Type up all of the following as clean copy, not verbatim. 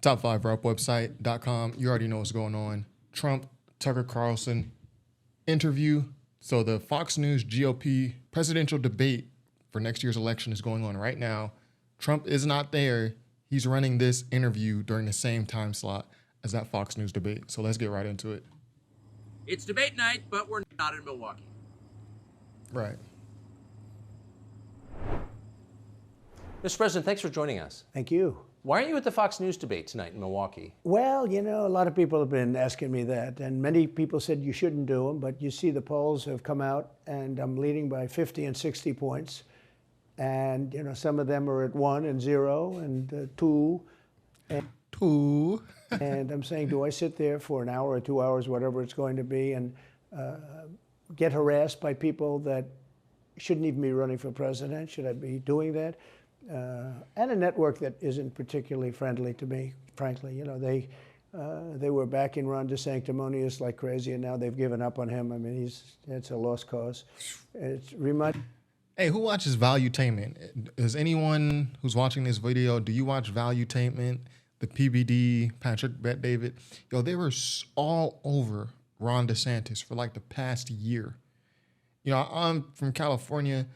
Top5RUPwebsite.com. You already know what's going on. Trump, Tucker Carlson interview. So the Fox News GOP presidential debate for next year's election is going on right now. Trump is not there. He's running this interview during the same time slot as that Fox News debate. So let's get right into it. It's debate night, but we're not in Milwaukee. Right. Mr. President, thanks for joining us. Thank you. Why aren't you at the Fox News debate tonight in Milwaukee? Well, you know, a lot of people have been asking me that, and many people said you shouldn't do them, but you see the polls have come out, and I'm leading by 50 and 60 points. And, you know, some of them are at 1 and 0 and 2. And, 2. And I'm saying, do I sit there for an hour or 2 hours, whatever it's going to be, and get harassed by people that shouldn't even be running for president? Should I be doing that? And a network that isn't particularly friendly to me, frankly. You know, they were backing Ron DeSanctimonious like crazy, and now they've given up on him. I mean, it's a lost cause. Hey, who watches Valuetainment? Is anyone who's watching this video, do you watch Valuetainment, the PBD, Patrick Bet-David? Yo, they were all over Ron DeSantis for like the past year. You know, I'm from California.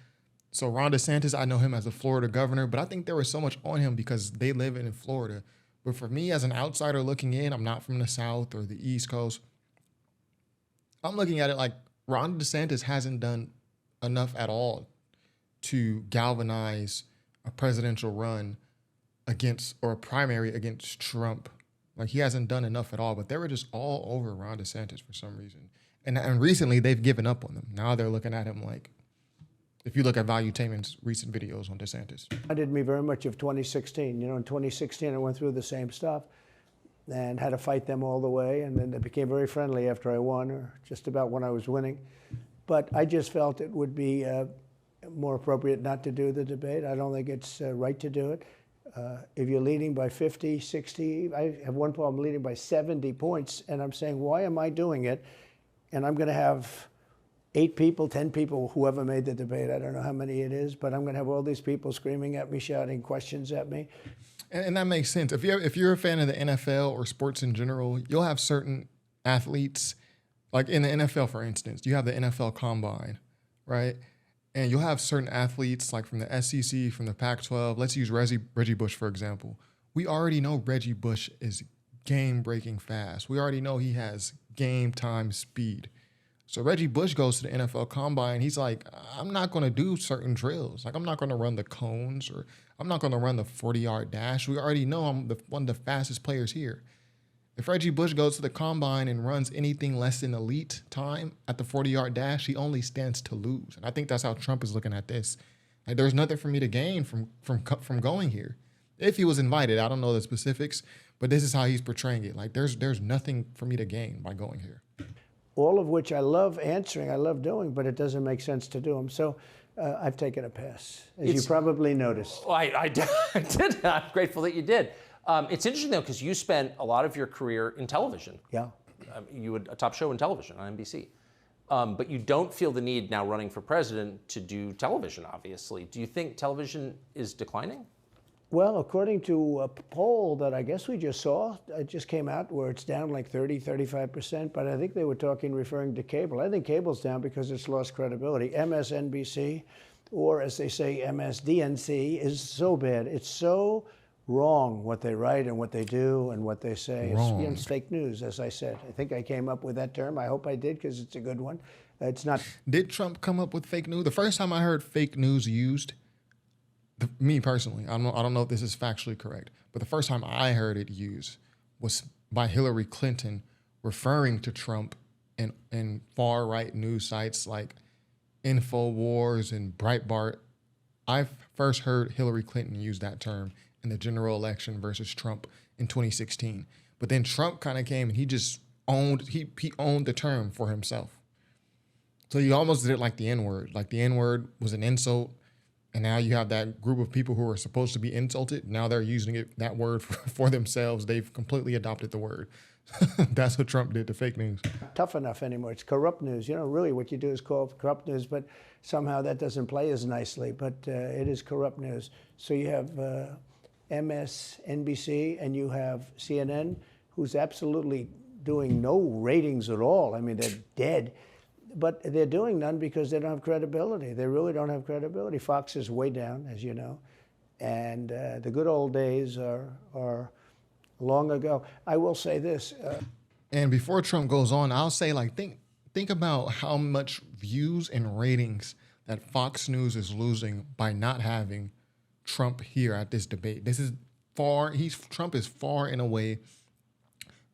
So Ron DeSantis, I know him as a Florida governor, but I think there was so much on him because they live in Florida. But for me, as an outsider looking in, I'm not from the South or the East Coast. I'm looking at it like Ron DeSantis hasn't done enough at all to galvanize a presidential run against, or a primary against Trump. Like, he hasn't done enough at all, but they were just all over Ron DeSantis for some reason. And recently they've given up on them. Now they're looking at him like, if you look at Valuetainment's recent videos on DeSantis. Reminded me very much of 2016. You know, in 2016, I went through the same stuff and had to fight them all the way. And then they became very friendly after I won, or just about when I was winning. But I just felt it would be more appropriate not to do the debate. I don't think it's right to do it. If you're leading by 50, 60, I have one poll, I'm leading by 70 points, and I'm saying, why am I doing it? And I'm going to have 8 people, 10 people, whoever made the debate, I don't know how many it is, but I'm going to have all these people screaming at me, shouting questions at me. And that makes sense. If you're a fan of the NFL or sports in general, you'll have certain athletes, like in the NFL, for instance, you have the NFL Combine, right? And you'll have certain athletes like from the SEC, from the Pac-12. Let's use Reggie Bush, for example. We already know Reggie Bush is game-breaking fast. We already know he has game-time speed. So Reggie Bush goes to the NFL Combine. He's like, I'm not going to do certain drills. Like, I'm not going to run the cones, or I'm not going to run the 40-yard dash. We already know I'm one of the fastest players here. If Reggie Bush goes to the Combine and runs anything less than elite time at the 40-yard dash, he only stands to lose. And I think that's how Trump is looking at this. Like, there's nothing for me to gain from going here. If he was invited, I don't know the specifics, but this is how he's portraying it. Like, there's nothing for me to gain by going here. All of which I love answering, I love doing, but it doesn't make sense to do them. So I've taken a pass, as you probably noticed. Well, I did. I'm grateful that you did. It's interesting, though, because you spent a lot of your career in television. Yeah. You had a top show in television on NBC. But you don't feel the need now running for president to do television, obviously. Do you think television is declining? Well, according to a poll that I guess we just saw, it just came out where it's down like 30, 35%, but I think they were referring to cable. I think cable's down because it's lost credibility. MSNBC, or as they say, MSDNC, is so bad. It's so wrong what they write and what they do and what they say. It's fake news, as I said. I think I came up with that term. I hope I did, because it's a good one. It's not. Did Trump come up with fake news? The first time I heard fake news used, me personally, I don't know if this is factually correct, but the first time I heard it used was by Hilary Clinton referring to Trump in far-right news sites like InfoWars and Breitbart. I first heard Hillary Clinton use that term in the general election versus Trump in 2016. But then Trump kind of came and he just owned the term for himself. So you almost did it like the N-word. Like the N-word was an insult. And now you have that group of people who are supposed to be insulted. Now they're using that word for themselves. They've completely adopted the word. That's what Trump did to fake news. Tough enough anymore. It's corrupt news. You know, really what you do is call it corrupt news, but somehow that doesn't play as nicely. But it is corrupt news. So you have MSNBC and you have CNN, who's absolutely doing no ratings at all. I mean, they're dead. But they're doing none because they don't have credibility. They really don't have credibility. Fox is way down, as you know. And the good old days are long ago. I will say this. And before Trump goes on, I'll say, like, think about how much views and ratings that Fox News is losing by not having Trump here at this debate. This is Trump is far and away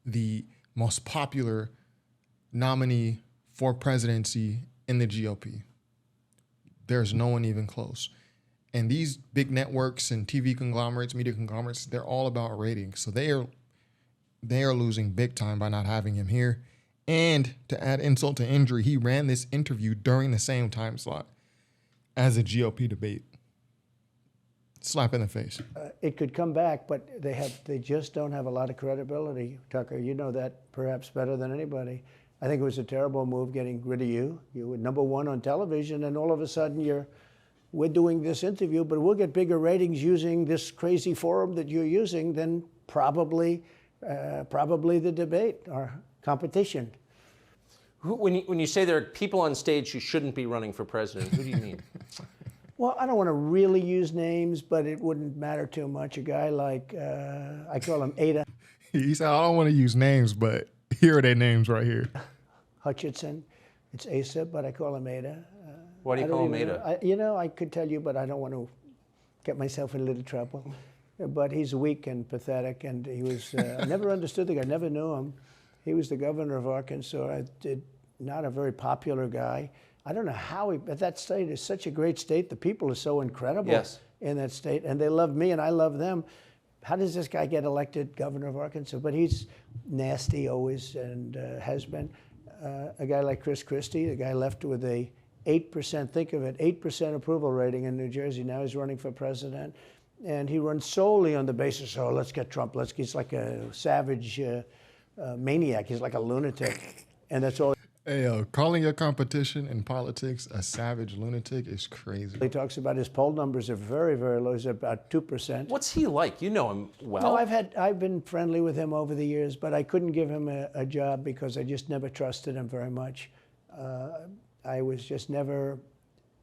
the most popular nominee for presidency in the GOP. There's no one even close. And these big networks and TV conglomerates, media conglomerates, they're all about ratings. So they are losing big time by not having him here. And to add insult to injury, he ran this interview during the same time slot as a GOP debate. Slap in the face. It could come back, but they just don't have a lot of credibility. Tucker, you know that perhaps better than anybody. I think it was a terrible move getting rid of you. You were number one on television, and all of a sudden we're doing this interview, but we'll get bigger ratings using this crazy forum that you're using than probably the debate or competition. When you say there are people on stage who shouldn't be running for president, who do you mean? Well, I don't want to really use names, but it wouldn't matter too much. A guy like, I call him Ada. He said, I don't want to use names, but here are their names right here. Hutchinson. It's Asa, but I call him Ada. Why do you call him Ada? I could tell you, but I don't want to get myself in a little trouble. But he's weak and pathetic, and he was, I never understood the guy, never knew him. He was the governor of Arkansas, not a very popular guy. I don't know how but that state is such a great state. The people are so incredible in that state, and they love me and I love them. How does this guy get elected governor of Arkansas? But he's nasty always and has been. A guy like Christie, the guy left with a 8%, think of it, 8% approval rating in New Jersey. Now he's running for president. And he runs solely on the basis, oh, let's get Trump. He's like a savage maniac. He's like a lunatic. And that's all. Hey, calling your competition in politics a savage lunatic is crazy. He talks about his poll numbers are very, very low. He's about 2%. What's he like? You know him well. No, I've been friendly with him over the years, but I couldn't give him a job because I just never trusted him very much. I was just never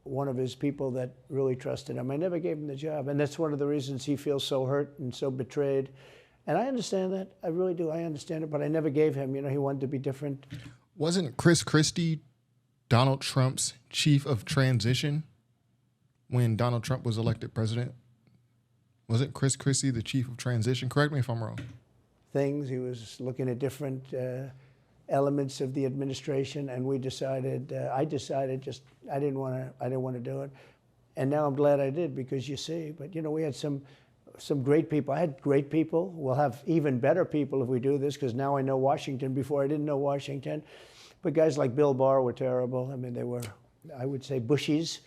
one of his people that really trusted him. I never gave him the job, and that's one of the reasons he feels so hurt and so betrayed. And I understand that. I really do. I understand it, but I never gave him. You know, he wanted to be different. Wasn't Christie Donald Trump's chief of transition when Donald Trump was elected president? Wasn't Christie the chief of transition? Correct me if I'm wrong. He was looking at different elements of the administration, and I decided I didn't want to do it. And now I'm glad I did, because you see, but you know, we had some great people. I had great people. We'll have even better people if we do this, because now I know Washington. Before I didn't know Washington. But guys like Bill Barr were terrible. I mean, they were, I would say, Bushies.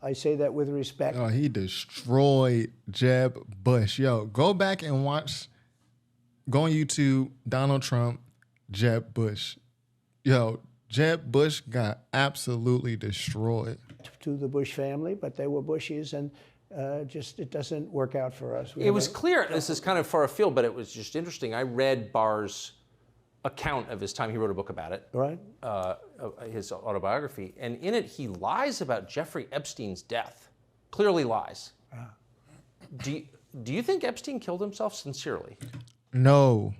I say that with respect. Oh, he destroyed Jeb Bush. Yo, go back and watch, go on YouTube, Donald Trump, Jeb Bush. Yo, Jeb Bush got absolutely destroyed. To the Bush family, but they were Bushies, and it doesn't work out for us. It was clear, this is kind of far afield, but it was just interesting. I read Barr's account of his time. He wrote a book about it, right? His autobiography, and in it he lies about Jeffrey Epstein's death. Clearly lies. Do you think Epstein killed himself sincerely? No.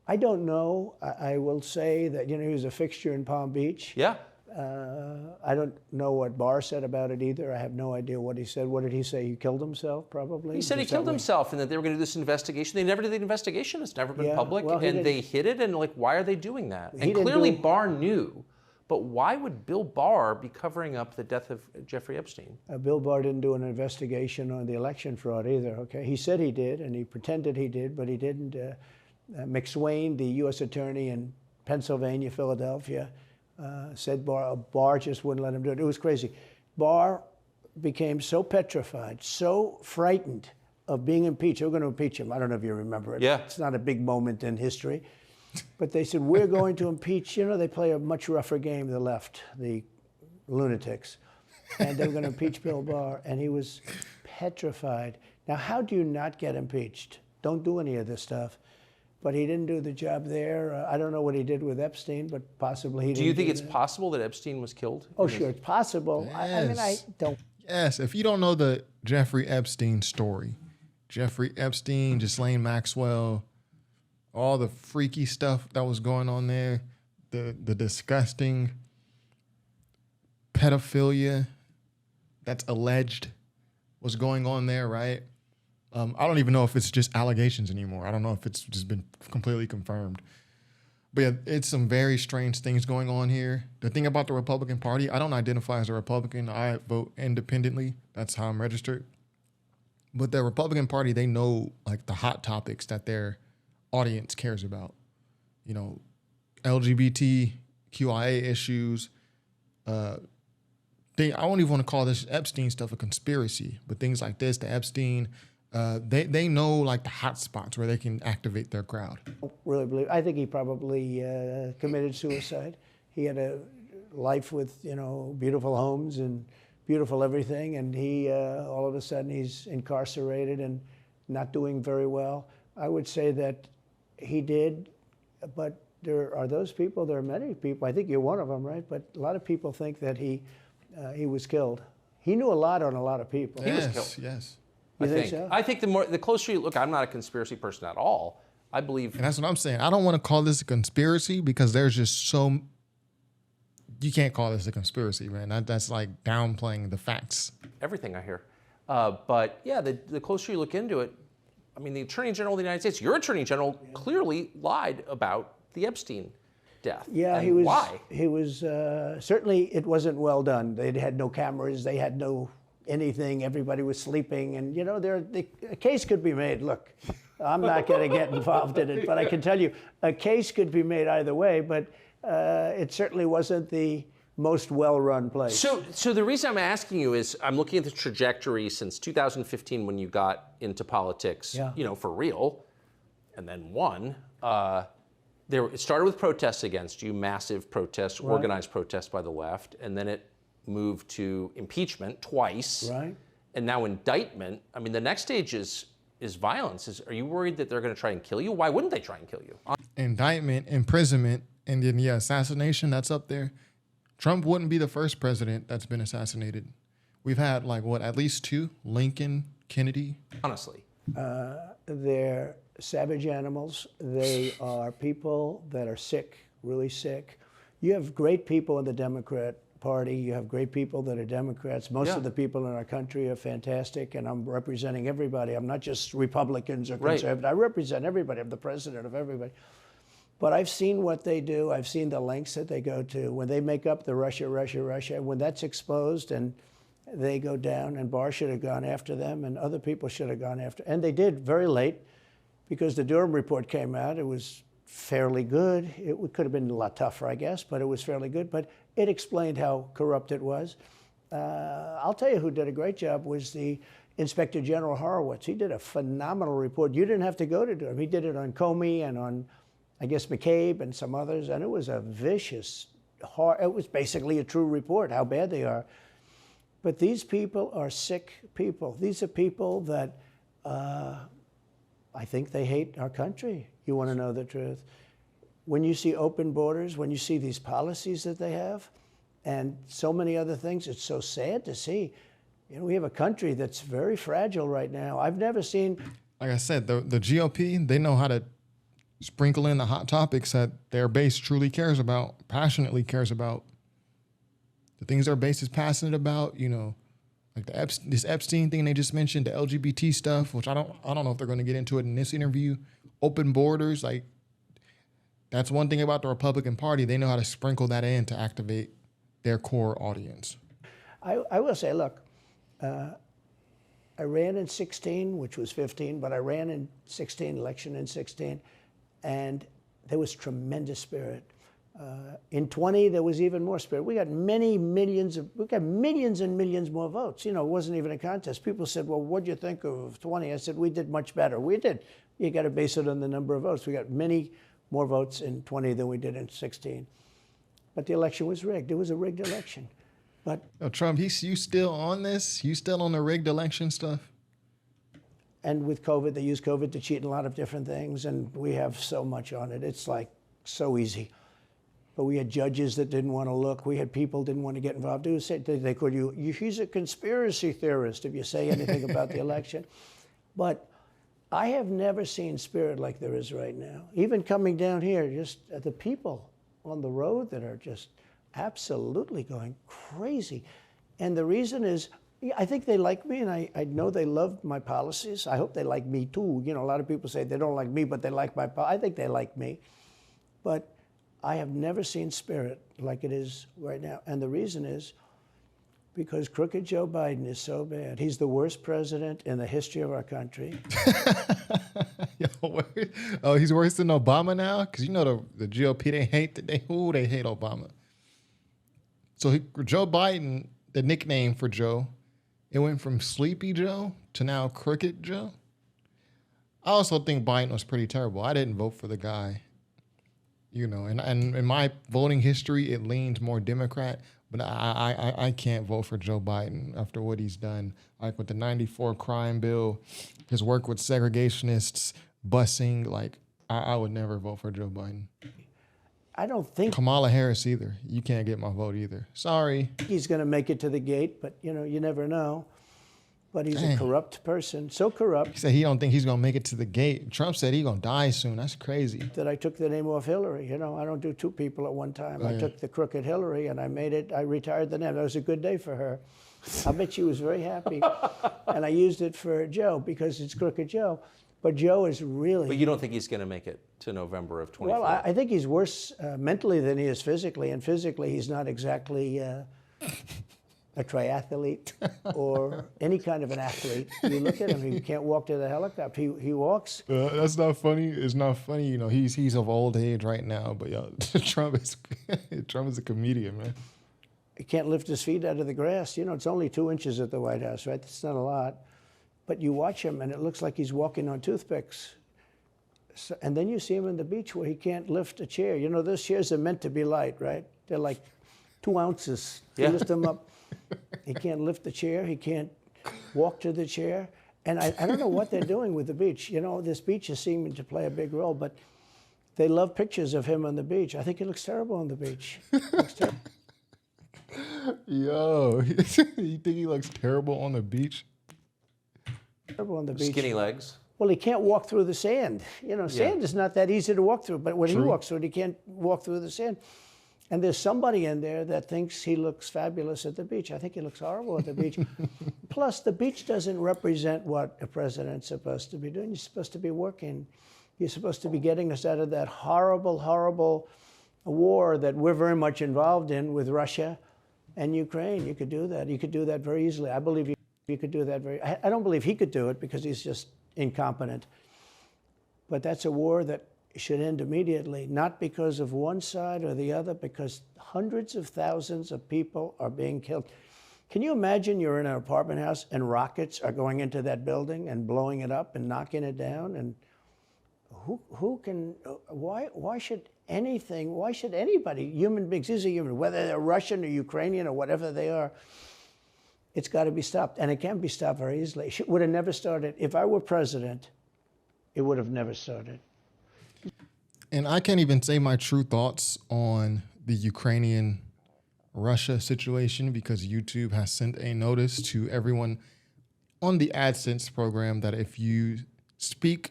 I don't know. I will say that, you know, he was a fixture in Palm Beach. Yeah. I don't know what Barr said about it either. I have no idea what he said. What did he say? He killed himself, probably? He said he killed himself and that they were going to do this investigation. They never did the investigation. It's never been public. Well, and they hid it. And, like, why are they doing that? And clearly Barr knew. But why would Bill Barr be covering up the death of Jeffrey Epstein? Bill Barr didn't do an investigation on the election fraud either, okay? He said he did, and he pretended he did, but he didn't. McSwain, the U.S. attorney in Pennsylvania, Philadelphia, said Barr just wouldn't let him do it. It was crazy. Barr became so petrified, so frightened of being impeached. They were going to impeach him. I don't know if you remember it. Yeah. It's not a big moment in history. But they said, we're going to impeach. You know, they play a much rougher game, the left, the lunatics. And they were going to impeach Bill Barr. And he was petrified. Now, how do you not get impeached? Don't do any of this stuff. But he didn't do the job there. I don't know what he did with Epstein, but possibly he didn't. Do you think it's possible that Epstein was killed? Oh, sure, it's possible. I mean, I don't. Yes, if you don't know the Jeffrey Epstein story, Jeffrey Epstein, Ghislaine Maxwell, all the freaky stuff that was going on there, the disgusting pedophilia that's alleged was going on there, right? I don't even know if it's just allegations anymore. I don't know if it's just been completely confirmed. But yeah, it's some very strange things going on here. The thing about the Republican Party, I don't identify as a Republican. I vote independently. That's how I'm registered. But the Republican Party, they know like the hot topics that their audience cares about. You know, LGBTQIA issues. I don't even want to call this Epstein stuff a conspiracy, but things like this, the Epstein, they know like the hot spots where they can activate their crowd. I don't really believe. I think he probably committed suicide. He had a life with, you know, beautiful homes and beautiful everything, and he all of a sudden he's incarcerated and not doing very well. I would say that he did, but there are those people. There are many people. I think you're one of them, right? But a lot of people think that he was killed. He knew a lot on a lot of people. He was killed. Yes. You think so? I think the closer you look, I'm not a conspiracy person at all. I believe. And that's what I'm saying. I don't want to call this a conspiracy because there's just so. You can't call this a conspiracy, man. That's like downplaying the facts. Everything I hear. But yeah, the closer you look into it, I mean, the Attorney General of the United States, your Attorney General, clearly lied about the Epstein death. Yeah, and he was. Why? He was certainly. It wasn't well done. They had no cameras. They had no anything. Everybody was sleeping, and you know, a case could be made. Look, I'm not going to get involved in it, but I can tell you, a case could be made either way. But it certainly wasn't the most well-run place. So the reason I'm asking you is I'm looking at the trajectory since 2015 when you got into politics, you know, for real, and then won. It started with protests against you, massive protests, organized protests by the left, and then it moved to impeachment twice, right? And now indictment. I mean, the next stage is violence. Are you worried that they're going to try and kill you? Why wouldn't they try and kill you? Indictment, imprisonment, and then assassination. That's up there. Trump wouldn't be the first president that's been assassinated. We've had at least two: Lincoln, Kennedy. Honestly, they're savage animals. They are people that are sick, really sick. You have great people in the Democrat Party. You have great people that are Democrats. Most of the people in our country are fantastic, and I'm representing everybody. I'm not just Republicans or conservatives. I represent everybody. I'm the president of everybody. But I've seen what they do. I've seen the lengths that they go to. When they make up the Russia, when that's exposed and they go down, and Barr should have gone after them, and other people should have gone after, and they did very late, because the Durham report came out. It was fairly good. It could have been a lot tougher, I guess, but it was fairly good. But it explained how corrupt it was. I'll tell you who did a great job was the Inspector General Horowitz. He did a phenomenal report. You didn't have to go to Durham. He did it on Comey and on, I guess, McCabe and some others, and it was a vicious, it was basically a true report, how bad they are. But these people are sick people. These are people that I think they hate our country. You want to know the truth. When you see open borders, when you see these policies that they have, and so many other things, it's so sad to see. You know, we have a country that's very fragile right now. I've never seen... Like I said, the GOP, they know how to sprinkle in the hot topics that their base truly cares about, passionately cares about. The things their base is passionate about, you know, like this Epstein thing they just mentioned, the LGBT stuff, which I don't know if they're going to get into it in this interview. Open borders, like that's one thing about the Republican Party. They know how to sprinkle that in to activate their core audience. I will say, look, I ran in 16, which was 15, but I ran in 16, election in 16, and there was tremendous spirit. In 20, there was even more spirit. We got millions and millions more votes. You know, it wasn't even a contest. People said, well, what'd you think of 20? I said, we did much better. We did. You got to base it on the number of votes. We got many more votes in 20 than we did in 16. But the election was rigged. It was a rigged election. But Trump, you still on this? You still on the rigged election stuff? And with COVID, they use COVID to cheat in a lot of different things, and we have so much on it. It's like so easy. But we had judges that didn't want to look. We had people didn't want to get involved. They called you, he's a conspiracy theorist if you say anything about the election. But I have never seen spirit like there is right now. Even coming down here, just the people on the road that are just absolutely going crazy. And the reason is, I think they like me, and I know they love my policies. I hope they like me too. You know, a lot of people say they don't like me, but they like my policies. I think they like me. But I have never seen spirit like it is right now. And the reason is because crooked Joe Biden is so bad. He's the worst president in the history of our country. Oh, he's worse than Obama now? Because you know the GOP, they hate Obama. So Joe Biden, the nickname for Joe, it went from Sleepy Joe to now Crooked Joe. I also think Biden was pretty terrible. I didn't vote for the guy. You know, and in my voting history, it leans more Democrat, but I can't vote for Joe Biden after what he's done. Like with the 94 crime bill, his work with segregationists, busing, like I would never vote for Joe Biden. I don't think Kamala Harris either. You can't get my vote either. Sorry. He's going to make it to the gate, but you know, you never know. But he's a corrupt person, so corrupt. He said he don't think he's going to make it to the gate. Trump said he's going to die soon. That's crazy. That I took the name off Hillary. You know, I don't do two people at one time. I took the crooked Hillary and I retired the name. That was a good day for her. I bet she was very happy. And I used it for Joe because it's crooked Joe. But Joe is really... But you don't think he's going to make it to November of 24? Well, I think he's worse mentally than he is physically. And physically, he's not exactly... a triathlete or any kind of an athlete. You look at him, he can't walk to the helicopter. He walks. That's not funny. It's not funny. You know, he's of old age right now, but Trump is a comedian, man. He can't lift his feet out of the grass. You know, it's only 2 inches at the White House, right? That's not a lot. But you watch him, and it looks like he's walking on toothpicks. So, and then you see him on the beach where he can't lift a chair. You know, those chairs are meant to be light, right? They're like 2 ounces. You lift them up. He can't lift the chair. He can't walk to the chair. And I don't know what they're doing with the beach. You know, this beach is seeming to play a big role, but they love pictures of him on the beach. I think he looks terrible on the beach. Yo, you think he looks terrible on the beach? Terrible on the beach. Skinny legs. Well, he can't walk through the sand. You know, sand is not that easy to walk through, but when he walks through it, he can't walk through the sand. And there's somebody in there that thinks he looks fabulous at the beach. I think he looks horrible at the beach. Plus, the beach doesn't represent what a president's supposed to be doing. You're supposed to be working. You're supposed to be getting us out of that horrible, horrible war that we're very much involved in with Russia and Ukraine. You could do that. You could do that very easily. I believe you could do that I don't believe he could do it because he's just incompetent. But that's a war that should end immediately, not because of one side or the other, because hundreds of thousands of people are being killed. Can you imagine you're in an apartment house and rockets are going into that building and blowing it up and knocking it down? And why should anybody, human beings, these are human, whether they're Russian or Ukrainian or whatever they are, it's got to be stopped. And it can be stopped very easily. It would have never started. If I were president, it would have never started. And I can't even say my true thoughts on the Ukrainian-Russia situation because YouTube has sent a notice to everyone on the AdSense program that if you speak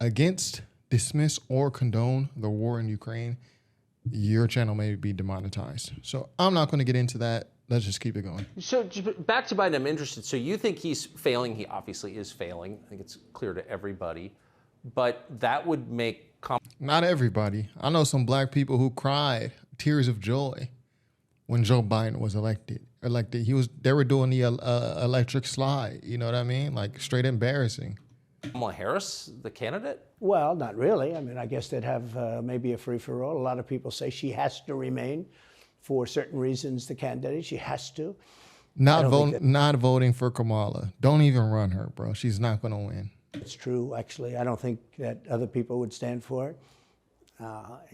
against, dismiss, or condone the war in Ukraine, your channel may be demonetized. So I'm not going to get into that. Let's just keep it going. So back to Biden, I'm interested. So you think he's failing? He obviously is failing. I think it's clear to everybody. But that would make... Not everybody. I know some black people who cried tears of joy when Joe Biden was elected. They were doing the electric slide. You know what I mean? Like straight embarrassing. Kamala Harris, the candidate? Well, not really. I mean, I guess they'd have maybe a free-for-all. A lot of people say she has to remain for certain reasons the candidate. She has to. Not voting for Kamala. Don't even run her, bro. She's not going to win. It's true, actually. I don't think that other people would stand for it.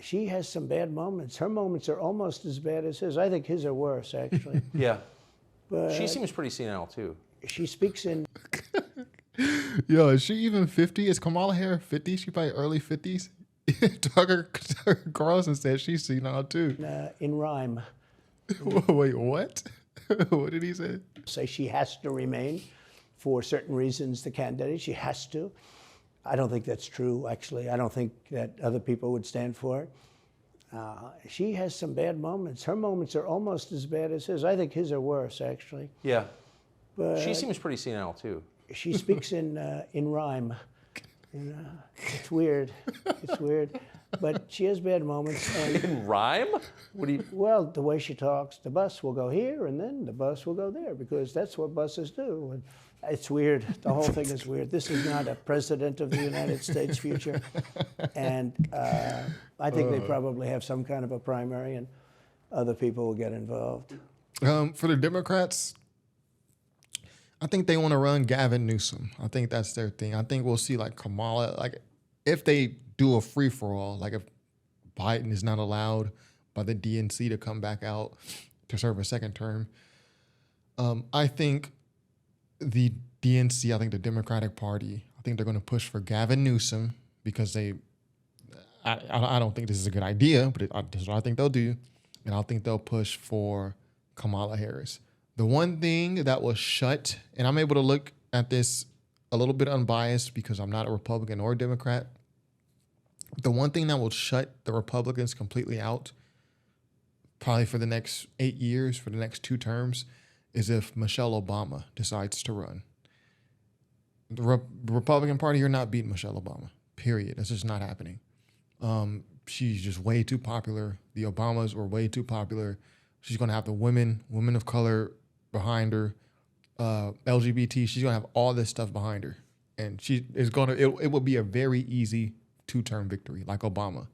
She has some bad moments. Her moments are almost as bad as his. I think his are worse, actually. Yeah. But she seems pretty senile, too. She speaks in... Yo, is she even 50? Is Kamala Harris 50? She probably early 50s. Tucker Carlson said she's senile too. In rhyme. Wait, what? What did he say? Say she has to remain for certain reasons, the candidate. She has to. I don't think that's true, actually. I don't think that other people would stand for it. She has some bad moments. Her moments are almost as bad as his. I think his are worse, actually. Yeah. But She seems pretty senile, too. she speaks in rhyme. It's weird. It's weird. But she has bad moments. And, In rhyme? What do you... well, the way she talks, the bus will go here and then the bus will go there because that's what buses do. And it's weird. The whole thing is weird. This is not a president of the United States future. And I think they probably have some kind of a primary and other people will get involved. For the Democrats, I think they want to run Gavin Newsome. I think that's their thing. I think we'll see like Kamala, like if they do a free-for-all, like if Biden is not allowed by the DNC to come back out to serve a second term, I think the DNC, I think the Democratic Party, I think they're going to push for Gavin Newsome because I don't think this is a good idea, but this is what I think they'll do. And I think they'll push for Kamala Harris. The one thing that was shut, and I'm able to look at this a little bit unbiased because I'm not a Republican or a Democrat. The one thing that will shut the Republicans completely out, probably for the next 8 years, for the next 2 terms, is if Michelle Obama decides to run. The Republican Party, you're not beating Michelle Obama, period. That's just not happening. She's just way too popular. The Obamas were way too popular. She's going to have the women of color behind her, LGBT. She's going to have all this stuff behind her. And she is going to, it will be a very easy 2-term victory, like Obama.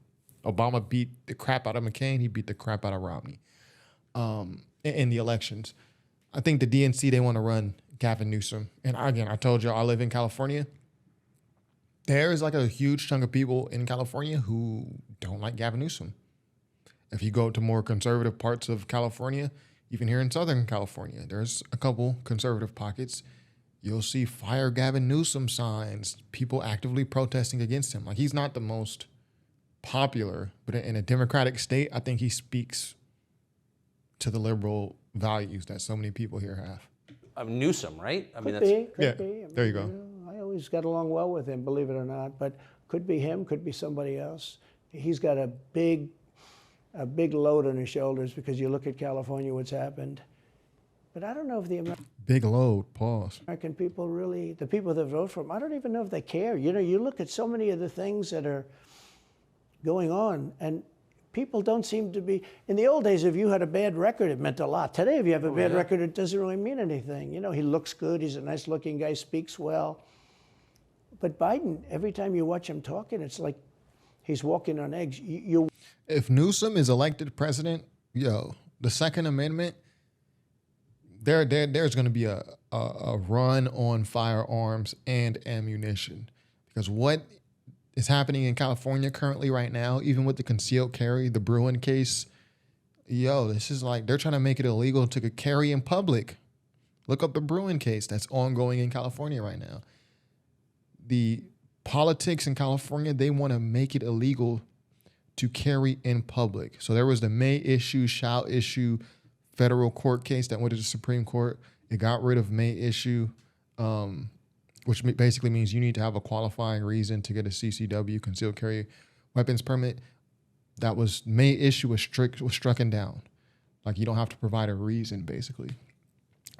Obama beat the crap out of McCain. He beat the crap out of Romney in the elections. I think the DNC, they want to run Gavin Newsom. And again, I told you I live in California. There is like a huge chunk of people in California who don't like Gavin Newsom. If you go to more conservative parts of California, even here in Southern California, there's a couple conservative pockets. You'll see fire Gavin Newsom signs, people actively protesting against him. Like, he's not the most popular, but in a Democratic state, I think he speaks to the liberal values that so many people here have. Newsom, right? I mean, Could be. There you go. I always got along well with him, believe it or not. But could be him, could be somebody else. He's got a big load on his shoulders because you look at California, what's happened. But I don't know if the Big load, pause. American people really, the people that vote for him, I don't even know if they care. You know, you look at so many of the things that are going on, and people don't seem to be, in the old days, if you had a bad record, it meant a lot. Today, if you have a bad record, it doesn't really mean anything. You know, he looks good, he's a nice looking guy, speaks well. But Biden, every time you watch him talking, it's like he's walking on eggs. If Newsom is elected president, the Second Amendment, there's going to be a run on firearms and ammunition. Because what is happening in California currently right now, even with the concealed carry, the Bruin case, this is like they're trying to make it illegal to carry in public. Look up the Bruin case that's ongoing in California right now. The politics in California, they want to make it illegal to carry in public. So there was the may issue, shall issue federal court case that went to the Supreme Court. It got rid of may issue, which basically means you need to have a qualifying reason to get a CCW, concealed carry weapons permit. That was may issue was struck down. Like, you don't have to provide a reason, basically.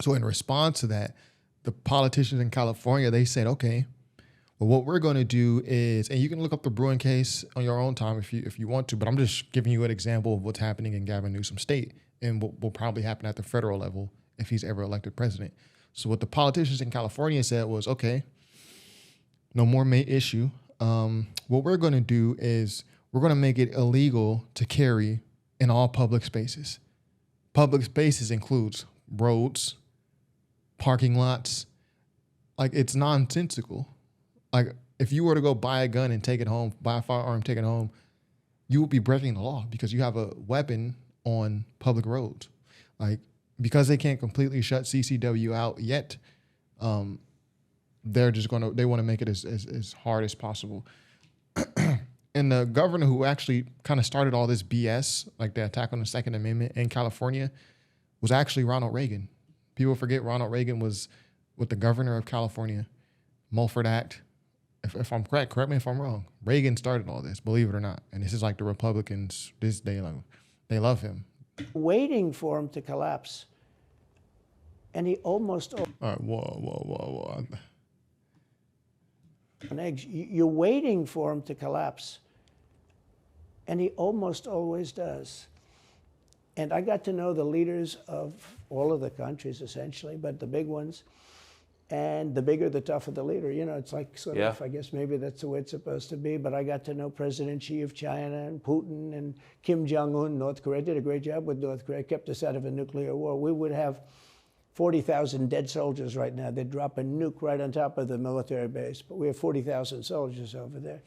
So in response to that, the politicians in California, they said, okay, well, what we're going to do is, and you can look up the Bruin case on your own time if you want to, but I'm just giving you an example of what's happening in Gavin Newsom's state and what will probably happen at the federal level if he's ever elected president. So what the politicians in California said was, okay, no more may issue. What we're going to do is we're going to make it illegal to carry in all public spaces. Public spaces includes roads, parking lots. Like, it's nonsensical. Like, if you were to go buy a gun and take it home, buy a firearm, take it home, you would be breaking the law because you have a weapon on public roads. Like, because they can't completely shut CCW out yet, they want to make it as hard as possible. And the governor who actually kind of started all this BS, like the attack on the Second Amendment in California, was actually Ronald Reagan. People forget Ronald Reagan was with the governor of California, Mulford Act. If I'm correct me if I'm wrong. Reagan started all this, believe it or not. And this is like the Republicans, they love him. Waiting for him to collapse. And he almost... All right, whoa. On eggs. You're waiting for him to collapse. And he almost always does. And I got to know the leaders of all of the countries, essentially, but the big ones. And the bigger, the tougher the leader. You know, it's like sort of, I guess maybe that's the way it's supposed to be. But I got to know President Xi of China and Putin and Kim Jong Un, North Korea. Did a great job with North Korea, kept us out of a nuclear war. We would have 40,000 dead soldiers right now. They'd drop a nuke right on top of the military base. But we have 40,000 soldiers over there.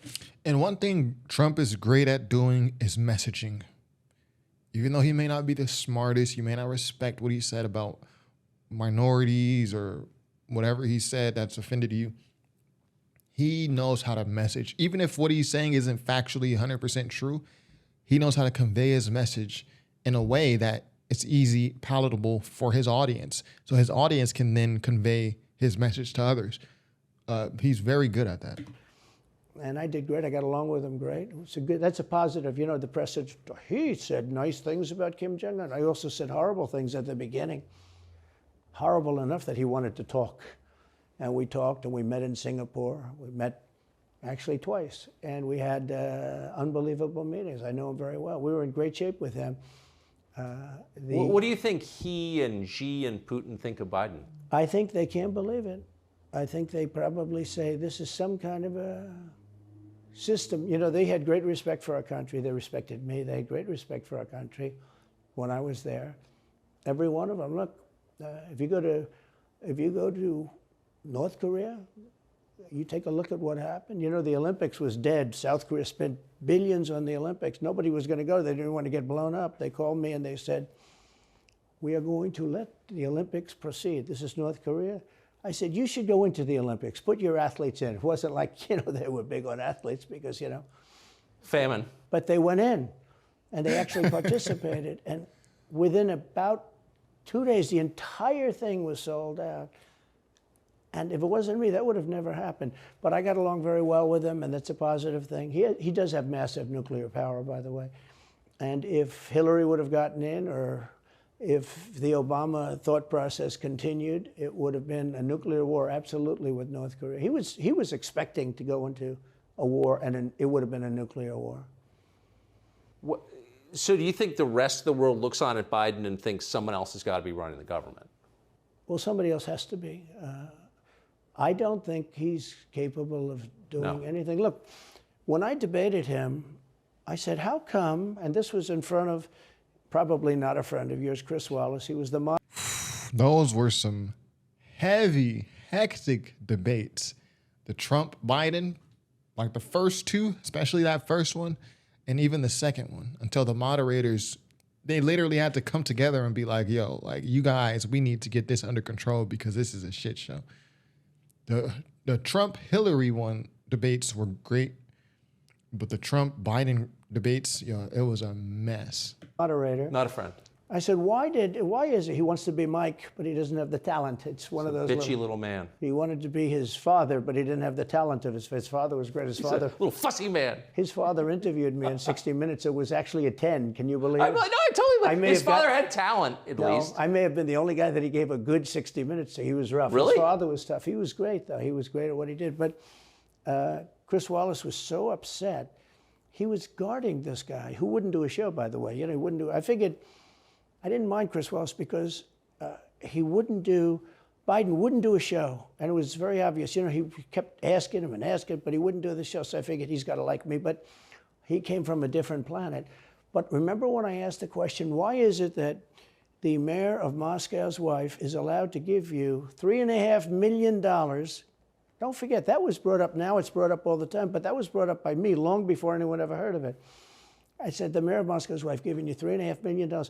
And one thing Trump is great at doing is messaging. Even though he may not be the smartest, you may not respect what he said about minorities or whatever he said that's offended you, he knows how to message. Even if what he's saying isn't factually 100% true, he knows how to convey his message in a way that it's easy, palatable for his audience. So his audience can then convey his message to others. He's very good at that. And I did great. I got along with him great. That's a positive. You know, the press said, he said nice things about Kim Jong Un. I also said horrible things at the beginning. Horrible enough that he wanted to talk. And we talked, and we met in Singapore. We met actually twice. And we had unbelievable meetings. I know him very well. We were in great shape with him. What do you think he and Xi and Putin think of Biden? I think they can't believe it. I think they probably say this is some kind of a system. You know, they had great respect for our country. They respected me. They had great respect for our country when I was there. Every one of them. Look, if you go to North Korea, you take a look at what happened. You know, the Olympics was dead. South Korea spent billions on the Olympics. Nobody was going to go. They didn't want to get blown up. They called me and they said, we are going to let the Olympics proceed. This is North Korea. I said, you should go into the Olympics. Put your athletes in. It wasn't like, you know, they were big on athletes because, you know. Famine. But they went in and they actually participated. And within about 2 days, the entire thing was sold out. And if it wasn't me, that would have never happened. But I got along very well with him, and that's a positive thing. He does have massive nuclear power, by the way. And if Hillary would have gotten in, or if the Obama thought process continued, it would have been a nuclear war, absolutely, with North Korea. He was expecting to go into a war, and it would have been a nuclear war. So do you think the rest of the world looks on at Biden and thinks someone else has got to be running the government? Well, somebody else has to be. I don't think he's capable of doing anything. Look, when I debated him, I said, how come, and this was in front of probably not a friend of yours, Chris Wallace. He was the Those were some heavy, hectic debates. The Trump-Biden, like the first two, especially that first one, and even the second one, until the moderators, they literally had to come together and be like, yo, like, you guys, we need to get this under control because this is a shit show. The Trump-Hillary one debates were great, but the Trump-Biden debates, you know, it was a mess. Moderator. Not a friend. I said, why is it? He wants to be Mike, but he doesn't have the talent. It's one of those bitchy little man. He wanted to be his father, but he didn't have the talent of his father was great. He's a little fussy man. His father interviewed me in 60 Minutes. It was actually a 10. Can you believe it? I totally. His father had talent, at least. I may have been the only guy that he gave a good 60 Minutes to. He was rough. Really? His father was tough. He was great, though. He was great at what he did. But Chris Wallace was so upset. He was guarding this guy who wouldn't do a show, by the way. You know, he wouldn't do. I figured. I didn't mind Chris Wallace because Biden wouldn't do a show. And it was very obvious. You know, he kept asking him and asking, but he wouldn't do the show. So I figured he's got to like me. But he came from a different planet. But remember when I asked the question, why is it that the mayor of Moscow's wife is allowed to give you $3.5 million? Don't forget, that was brought up. Now it's brought up all the time. But that was brought up by me long before anyone ever heard of it. I said, the mayor of Moscow's wife giving you $3.5 million.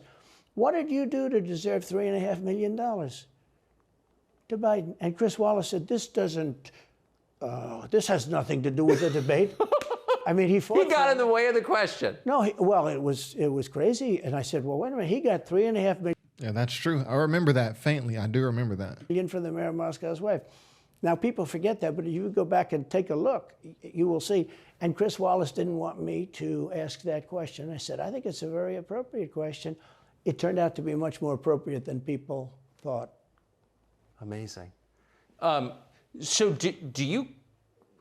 What did you do to deserve $3.5 million? to Biden. And Chris Wallace said, this has nothing to do with the debate. I mean, he fought. He got in the way of the question. No, it was crazy. And I said, well, wait a minute. He got $3.5 million. Yeah, that's true. I remember that faintly. I do remember that. For the mayor of Moscow's wife. Now, people forget that, but if you go back and take a look, you will see. And Chris Wallace didn't want me to ask that question. I said, I think it's a very appropriate question. It turned out to be much more appropriate than people thought. Amazing. So do you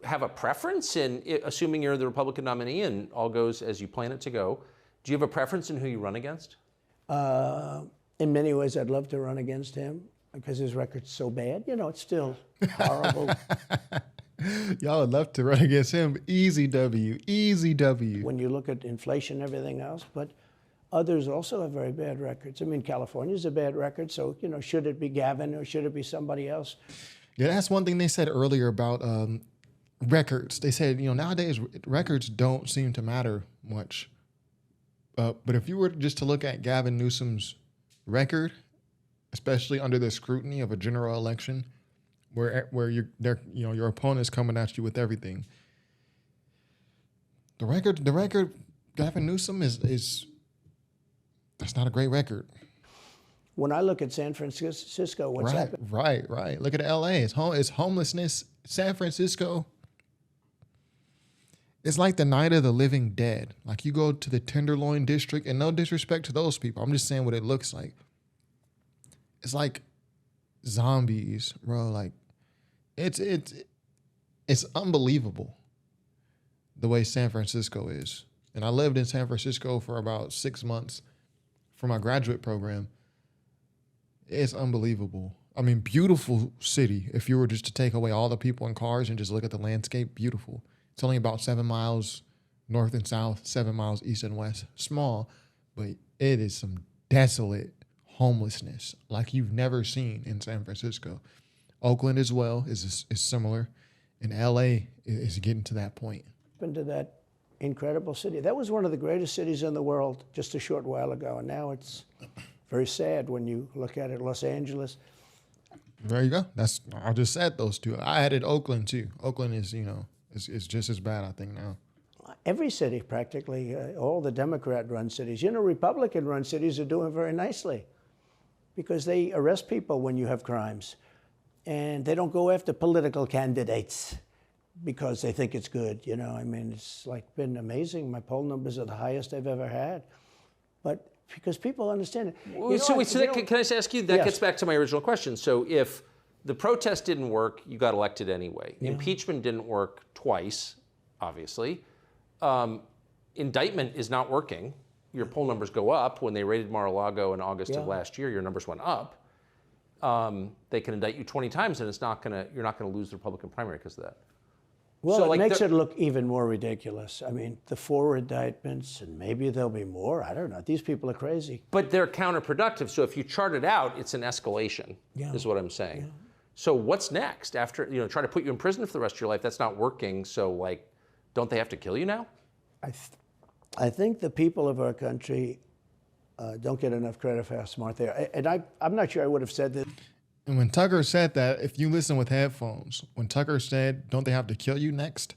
have a preference in, assuming you're the Republican nominee and all goes as you plan it to go, do you have a preference in who you run against? In many ways, I'd love to run against him because his record's so bad. You know, it's still horrible. Y'all would love to run against him. Easy W, easy W. When you look at inflation and everything else, but others also have very bad records. I mean, California's a bad record, so, you know, should it be Gavin or should it be somebody else? Yeah, that's one thing they said earlier about records. They said, you know, nowadays records don't seem to matter much. But if you were just to look at Gavin Newsom's record, especially under the scrutiny of a general election, where your opponent's coming at you with everything, the record Gavin Newsom is that's not a great record. When I look at San Francisco, what's happening? Right. Look at L.A. It's homelessness. San Francisco. It's like the night of the living dead. Like you go to the Tenderloin district, and no disrespect to those people, I'm just saying what it looks like. It's like zombies, bro. Like it's unbelievable the way San Francisco is. And I lived in San Francisco for about 6 months for my graduate program. It's unbelievable. I mean, beautiful city. If you were just to take away all the people and cars and just look at the landscape, beautiful. It's only about 7 miles north and south, 7 miles east and west. Small, but it is some desolate homelessness like you've never seen in San Francisco. Oakland as well is similar, and LA is getting to that point. Into that incredible city. That was one of the greatest cities in the world just a short while ago, and now it's very sad when you look at it. Los Angeles. There you go. I just said those two. I added Oakland too. Oakland is, is just as bad, I think, now. Every city, practically, all the Democrat-run cities. Republican-run cities are doing very nicely because they arrest people when you have crimes. And they don't go after political candidates because they think it's good. I mean, it's been amazing. My poll numbers are the highest I've ever had. But because people understand it. Can I just ask you, that yes. gets back to my original question. So if the protest didn't work, you got elected anyway. Yeah. Impeachment didn't work twice, obviously. Indictment is not working. Your poll numbers go up. When they raided Mar-a-Lago in August of last year, your numbers went up. They can indict you 20 times, and you're not gonna lose the Republican primary because of that. Well, so it makes it look even more ridiculous. I mean, the 4 indictmments, and maybe there'll be more. I don't know. These people are crazy. But they're counterproductive. So if you chart it out, it's an escalation, is what I'm saying. Yeah. So what's next after, try to put you in prison for the rest of your life? That's not working. So, don't they have to kill you now? I think the people of our country don't get enough credit for how smart they are. And I'm not sure I would have said this. And when Tucker said that, if you listen with headphones, when Tucker said, don't they have to kill you next?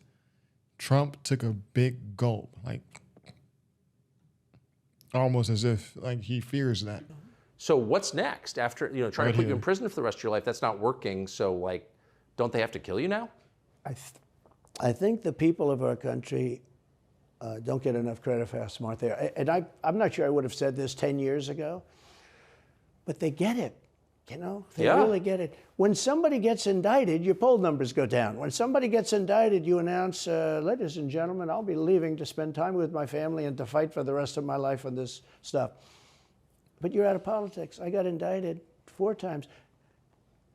Trump took a big gulp, almost as if he fears that. So what's next after, trying to put you in prison for the rest of your life? That's not working. So don't they have to kill you now? I think the people of our country don't get enough credit for how smart they are. And I'm not sure I would have said this 10 years ago, but they get it. They really get it. When somebody gets indicted, your poll numbers go down. When somebody gets indicted, you announce, ladies and gentlemen, I'll be leaving to spend time with my family and to fight for the rest of my life on this stuff. But you're out of politics. I got indicted 4 times.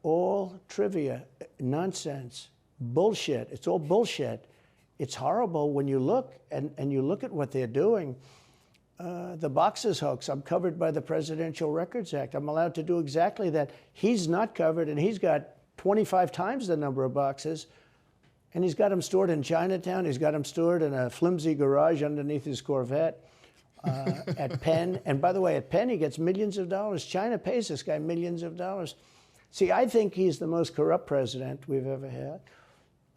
All trivia, nonsense, bullshit. It's all bullshit. It's horrible when you look and you look at what they're doing. The boxes hoax, I'm covered by the Presidential Records Act. I'm allowed to do exactly that. He's not covered, and he's got 25 times the number of boxes, and he's got them stored in Chinatown. He's got them stored in a flimsy garage underneath his Corvette at Penn. And by the way, at Penn, he gets millions of dollars. China pays this guy millions of dollars. See, I think he's the most corrupt president we've ever had.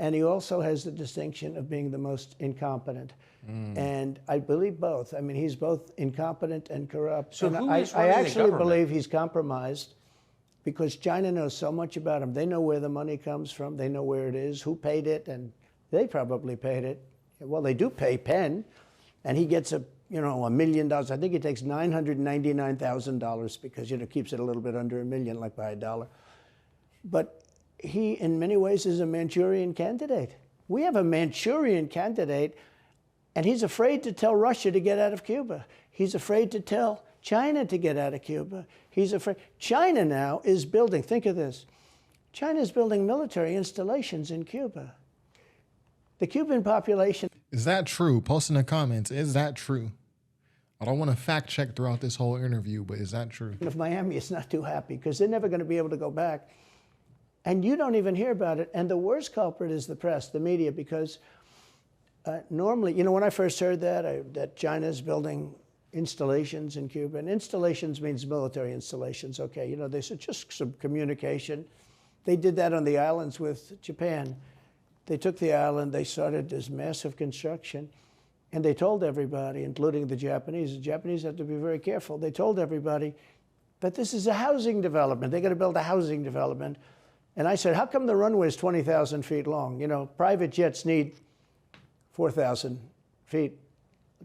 And he also has the distinction of being the most incompetent. And I believe both. I mean, he's both incompetent and corrupt. So and who I is running the actually government? believe he's compromised because China knows so much about him. They know where the money comes from. They know where it is, who paid it, and they probably paid it. Well, they do pay Penn, and he gets $1 million. I think he takes $999,000 because, keeps it a little bit under $1 million, like by $1. But he, in many ways, is a Manchurian candidate. We have a Manchurian candidate, and he's afraid to tell Russia to get out of Cuba. He's afraid to tell China to get out of Cuba. He's afraid. China now is building, think of this, China is building military installations in Cuba. The Cuban population. Is that true? Post in the comments. Is that true? I don't want to fact check throughout this whole interview, but is that true? Of Miami is not too happy because they're never going to be able to go back. And you don't even hear about it. And the worst culprit is the press, the media, because normally, when I first heard that China's building installations in Cuba, and installations means military installations, okay, they said just some communication. They did that on the islands with Japan. They took the island, they started this massive construction, and they told everybody, including the Japanese have to be very careful. They told everybody that this is a housing development. They're going to build a housing development. And I said, how come the runway is 20,000 feet long? Private jets need 4,000 feet.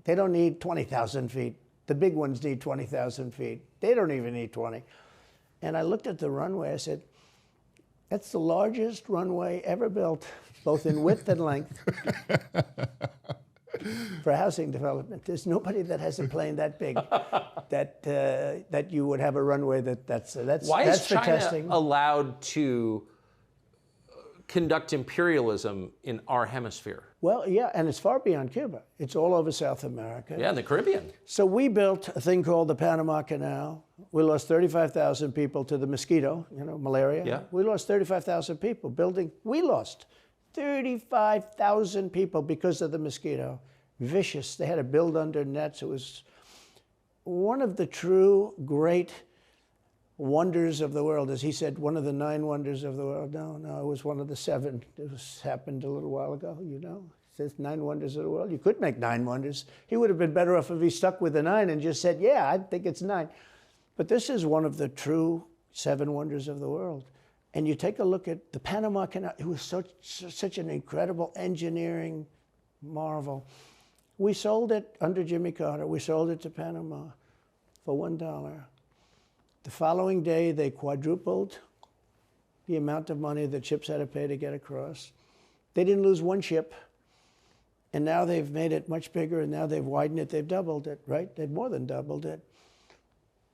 They don't need 20,000 feet. The big ones need 20,000 feet. They don't even need 20. And I looked at the runway. I said, that's the largest runway ever built, both in width and length, for housing development. There's nobody that has a plane that big that you would have a runway that's Why that's is for China testing. allowed to conduct imperialism in our hemisphere? Well, yeah, and it's far beyond Cuba. It's all over South America. Yeah, in the Caribbean. So we built a thing called the Panama Canal. We lost 35,000 people to the mosquito, malaria. Yeah. We lost 35,000 people building. We lost 35,000 people because of the mosquito. Vicious. They had to build under nets. It was one of the true great wonders of the world. As he said, one of the 9 wonders of the world. No, it was one of the 7. It happened a little while ago, It says 9 wonders of the world. You could make 9 wonders. He would have been better off if he stuck with the 9 and just said, yeah, I think it's 9. But this is one of the true 7 wonders of the world. And you take a look at the Panama Canal. It was such an incredible engineering marvel. We sold it under Jimmy Carter. We sold it to Panama for $1. The following day, they quadrupled the amount of money that ships had to pay to get across. They didn't lose one ship. And now they've made it much bigger, and now they've widened it. They've doubled it, right? They've more than doubled it.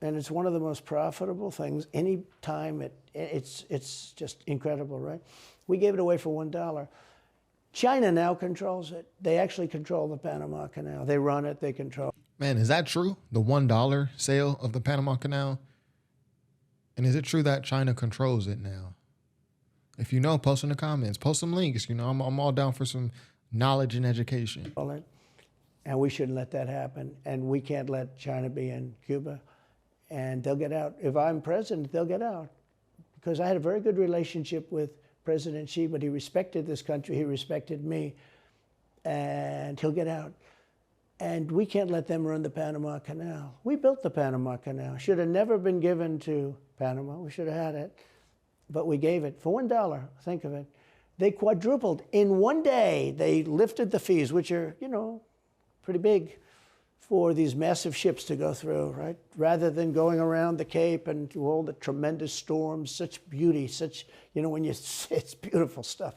And it's one of the most profitable things. Any time it's just incredible, right? We gave it away for $1. China now controls it. They actually control the Panama Canal. They run it, they control it. Man, is that true? The $1 sale of the Panama Canal? And is it true that China controls it now? If you know, post in the comments. Post some links. I'm all down for some knowledge and education. And we shouldn't let that happen. And we can't let China be in Cuba. And they'll get out. If I'm president, they'll get out. Because I had a very good relationship with President Xi, but he respected this country. He respected me. And he'll get out. And we can't let them run the Panama Canal. We built the Panama Canal. Should have never been given to Panama. We should have had it. But we gave it for $1. Think of it. They quadrupled. In one day, they lifted the fees, which are, pretty big, for these massive ships to go through, right? Rather than going around the Cape and do all the tremendous storms, such beauty, it's beautiful stuff.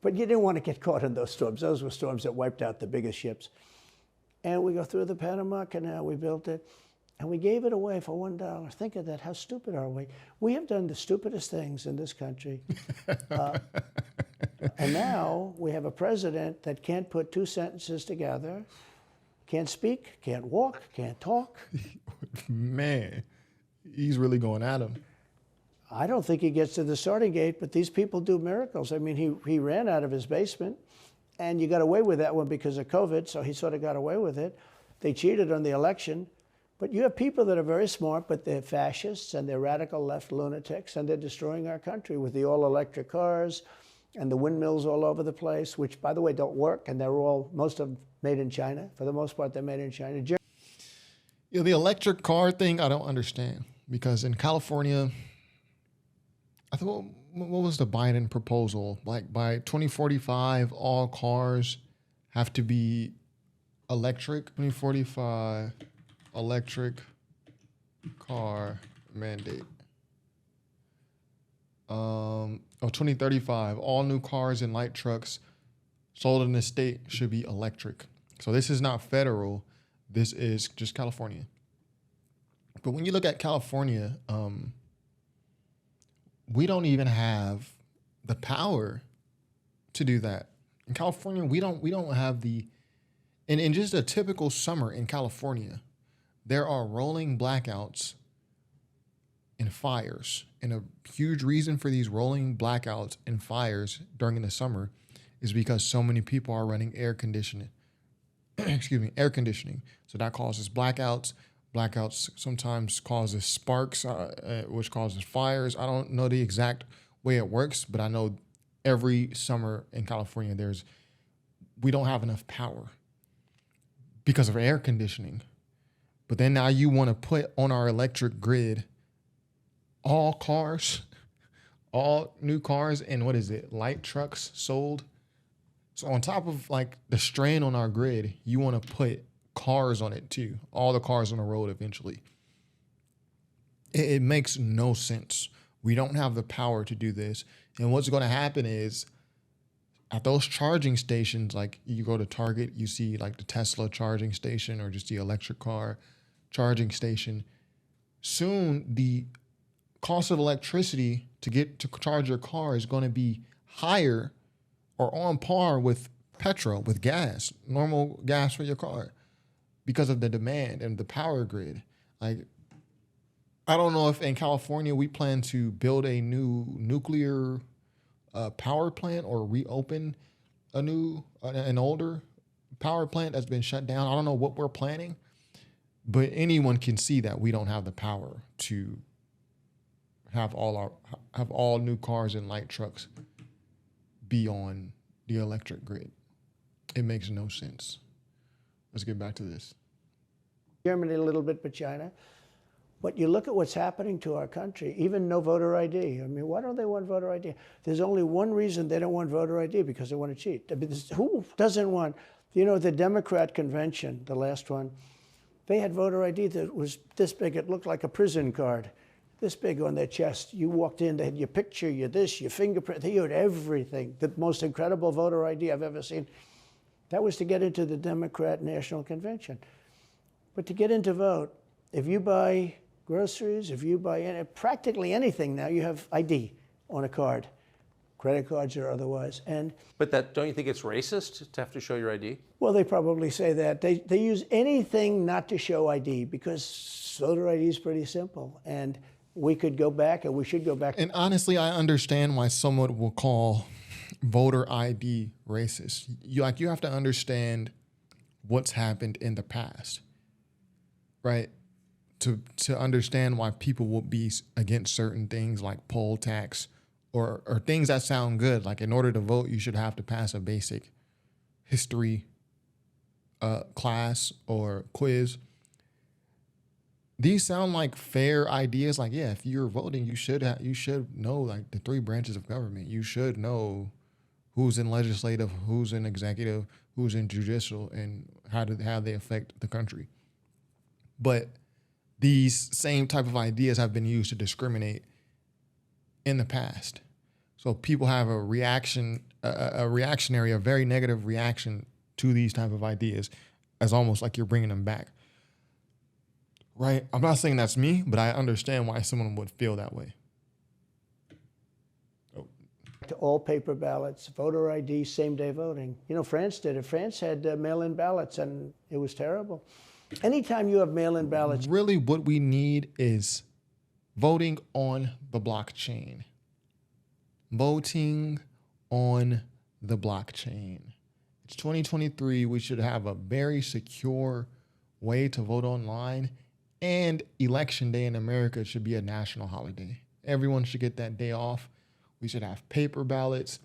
But you didn't want to get caught in those storms. Those were storms that wiped out the biggest ships. And we go through the Panama Canal, we built it, and we gave it away for $1. Think of that, how stupid are we? We have done the stupidest things in this country. And now we have a president that can't put 2 sentences together, can't speak, can't walk, can't talk. Man, he's really going at him. I don't think he gets to the starting gate, but these people do miracles. I mean, he ran out of his basement. And you got away with that one because of COVID, so he sort of got away with it. They cheated on the election. But you have people that are very smart, but they're fascists and they're radical left lunatics, and they're destroying our country with the all-electric cars and the windmills all over the place, which, by the way, don't work, and they're all, most of them made in China. For the most part, they're made in China. The electric car thing, I don't understand, because in California, I thought, what was the Biden proposal? Like by 2045, all cars have to be electric. 2045 electric car mandate. 2035, all new cars and light trucks sold in the state should be electric. So this is not federal. This is just California. But when you look at California, we don't even have the power to do that. In California, we don't have the, in just a typical summer in California, there are rolling blackouts and fires. And a huge reason for these rolling blackouts and fires during the summer is because so many people are running air conditioning. Air conditioning. So that causes blackouts. Blackouts sometimes causes sparks, which causes fires. I don't know the exact way it works, but I know every summer in California, we don't have enough power because of air conditioning. But then now you want to put on our electric grid all cars, all new cars, and what is it, light trucks sold. So on top of like the strain on our grid, you want to put cars on it too. All the cars on the road eventually. It makes no sense. We don't have the power to do this. And what's going to happen is at those charging stations, like you go to Target, you see like the Tesla charging station or just the electric car charging station. Soon the cost of electricity to get to charge your car is going to be higher or on par with petrol, with gas, normal gas for your car, because of the demand and the power grid. Like, I don't know if in California we plan to build a new nuclear power plant or reopen an older power plant that's been shut down. I don't know what we're planning, but anyone can see that we don't have the power to have all new cars and light trucks be on the electric grid. It makes no sense. Let's get back to this. Germany a little bit, but China. But you look at what's happening to our country, even no voter ID. I mean, why don't they want voter ID? There's only one reason they don't want voter ID, because they want to cheat. I mean, who doesn't want, the Democrat convention, the last one, they had voter ID that was this big. It looked like a prison card, this big on their chest. You walked in, they had your picture, your this, your fingerprint, they had everything. The most incredible voter ID I've ever seen. That was to get into the Democrat National Convention. But to get into vote, if you buy groceries, if you buy practically anything now, you have ID on a card, credit cards or otherwise. But don't you think it's racist to have to show your ID? Well, they probably say that. They use anything not to show ID, because voter ID is pretty simple. And we could go back, and we should go back. And honestly, I understand why someone will call voter ID racist. You have to understand what's happened in the past, right? To understand why people will be against certain things like poll tax or things that sound good. Like, in order to vote, you should have to pass a basic history class or quiz. These sound like fair ideas. Like, yeah, if you're voting, you should know like the three branches of government. You should know who's in legislative, who's in executive, who's in judicial, and how they affect the country. But these same type of ideas have been used to discriminate in the past. So people have a very negative reaction to these type of ideas, as almost like you're bringing them back. Right? I'm not saying that's me, but I understand why someone would feel that way. To all paper ballots, voter ID, same-day voting. France did it. France had mail-in ballots, and it was terrible. Anytime you have mail-in ballots. Really, what we need is voting on the blockchain. Voting on the blockchain. It's 2023. We should have a very secure way to vote online, And Election Day in America should be a national holiday. Everyone should get that day off. We should have paper ballots.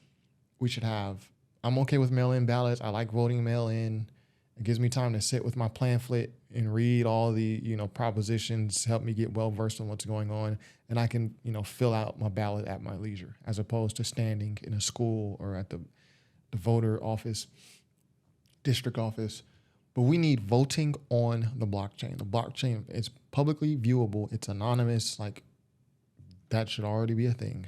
I'm okay with mail-in ballots. I like voting mail-in. It gives me time to sit with my pamphlet and read all the, propositions, help me get well-versed on what's going on. And I can, fill out my ballot at my leisure, as opposed to standing in a school or at the voter office, district office. But we need voting on the blockchain. The blockchain is publicly viewable. It's anonymous. Like, that should already be a thing.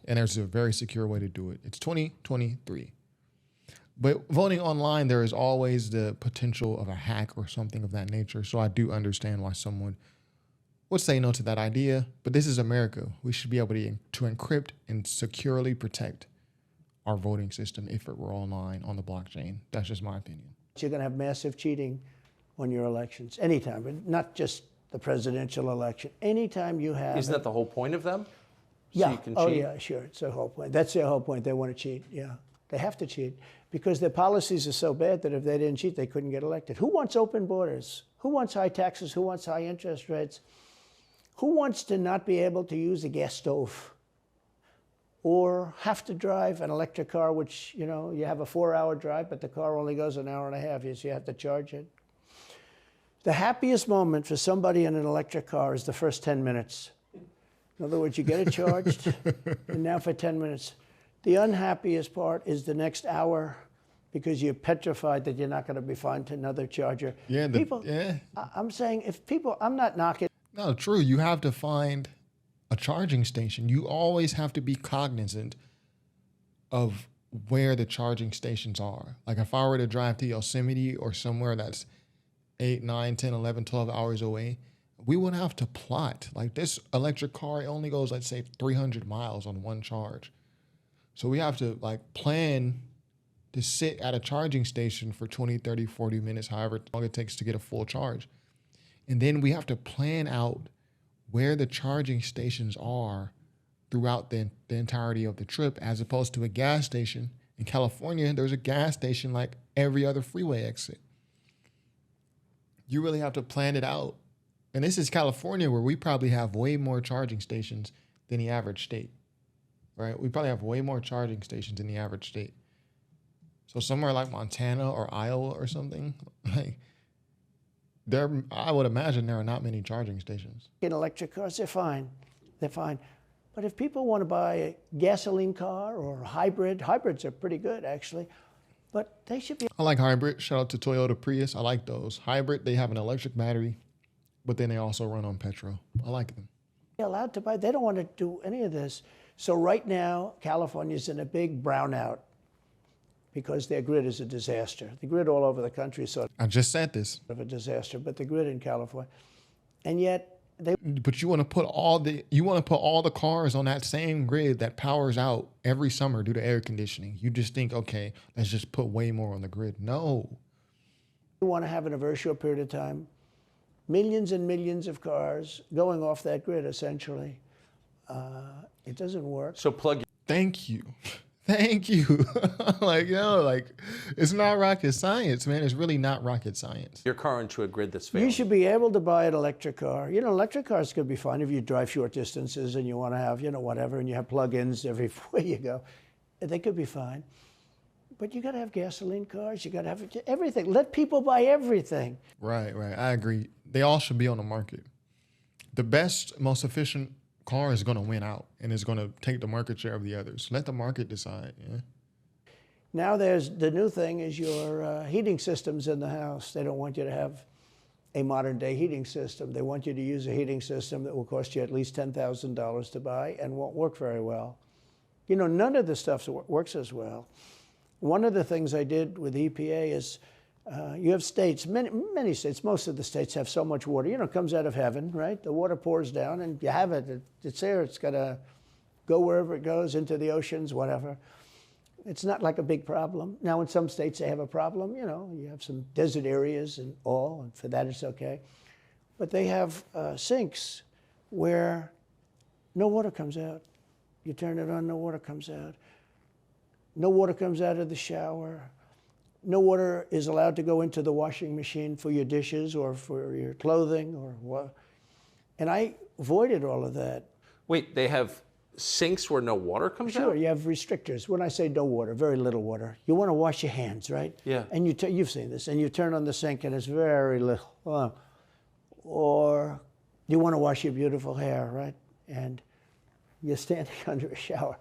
And there's a very secure way to do it. It's 2023. But voting online, there is always the potential of a hack or something of that nature. So I do understand why someone would say no to that idea. But this is America. We should be able to encrypt and securely protect our voting system if it were online on the blockchain. That's just my opinion. You're going to have massive cheating on your elections anytime, but not just the presidential election. Anytime you have... Isn't that the whole point of them? Yeah. So you can Oh, cheat? yeah, sure. It's the whole point. That's their whole point. They want to cheat. Yeah. They have to cheat because their policies are so bad that if they didn't cheat, they couldn't get elected. Who wants open borders? Who wants high taxes? Who wants high interest rates? Who wants to not be able to use a gas stove or have to drive an electric car, which, you have a 4-hour drive, but the car only goes an hour and a half, so you have to charge it? The happiest moment for somebody in an electric car is the first 10 minutes. In other words, you get it charged, and now for 10 minutes. The unhappiest part is the next hour because you're petrified that you're not going to be found another charger. Yeah, I'm saying I'm not knocking. No, true. You have to find a charging station. You always have to be cognizant of where the charging stations are. Like if I were to drive to Yosemite or somewhere that's 8, 9, 10, 11, 12 hours away, we would have to plot. Like this electric car, it only goes, let's say, 300 miles on one charge. So we have to plan to sit at a charging station for 20, 30, 40 minutes, however long it takes to get a full charge. And then we have to plan out where the charging stations are throughout the entirety of the trip, as opposed to a gas station. In California, there's a gas station like every other freeway exit. You really have to plan it out. And this is California, where we probably have way more charging stations than the average state, right? We probably have way more charging stations than the average state. So somewhere like Montana or Iowa or something, I would imagine there are not many charging stations. In electric cars, they're fine. They're fine. But if people want to buy a gasoline car or a hybrid, hybrids are pretty good, actually. But they should be... I like hybrid. Shout out to Toyota Prius. I like those. Hybrid, they have an electric battery, but then they also run on petrol. I like them. They're allowed to buy. They don't want to do any of this. So right now, California's in a big brownout because their grid is a disaster. The grid all over the country is sort I just said this. of a disaster, but the grid in California. And yet But you want to put all the cars on that same grid that powers out every summer due to air conditioning. You just think, okay, let's just put way more on the grid. No. you want to have in a very short period of time millions and millions of cars going off that grid, essentially. It doesn't work. So plug. Thank you. Thank you. It's not rocket science, man. It's really not rocket science. Your car into a grid that's failing. You should be able to buy an electric car. Electric cars could be fine if you drive short distances and you want to have, whatever, and you have plug-ins everywhere you go. They could be fine. But you got to have gasoline cars. You got to have everything. Let people buy everything. Right. I agree. They all should be on the market. The best, most efficient car is going to win out and is going to take the market share of the others. Let the market decide. Yeah. Now the new thing is your heating systems in the house. They don't want you to have a modern day heating system. They want you to use a heating system that will cost you at least $10,000 to buy and won't work very well. None of the stuff works as well. One of the things I did with EPA is you have states, many states, most of the states have so much water. It comes out of heaven, right? The water pours down and you have it. It's there. It's got to go wherever it goes, into the oceans, whatever. It's not like a big problem. Now, in some states, they have a problem. You have some desert areas and all, and for that, it's okay. But they have sinks where no water comes out. You turn it on, no water comes out. No water comes out of the shower. No water is allowed to go into the washing machine for your dishes or for your clothing or what. And I avoided all of that. Wait, they have sinks where no water comes out? Sure, you have restrictors. When I say no water, very little water. You want to wash your hands, right? Yeah. And you've seen this, and you turn on the sink and it's very little. Or you want to wash your beautiful hair, right? And you're standing under a shower.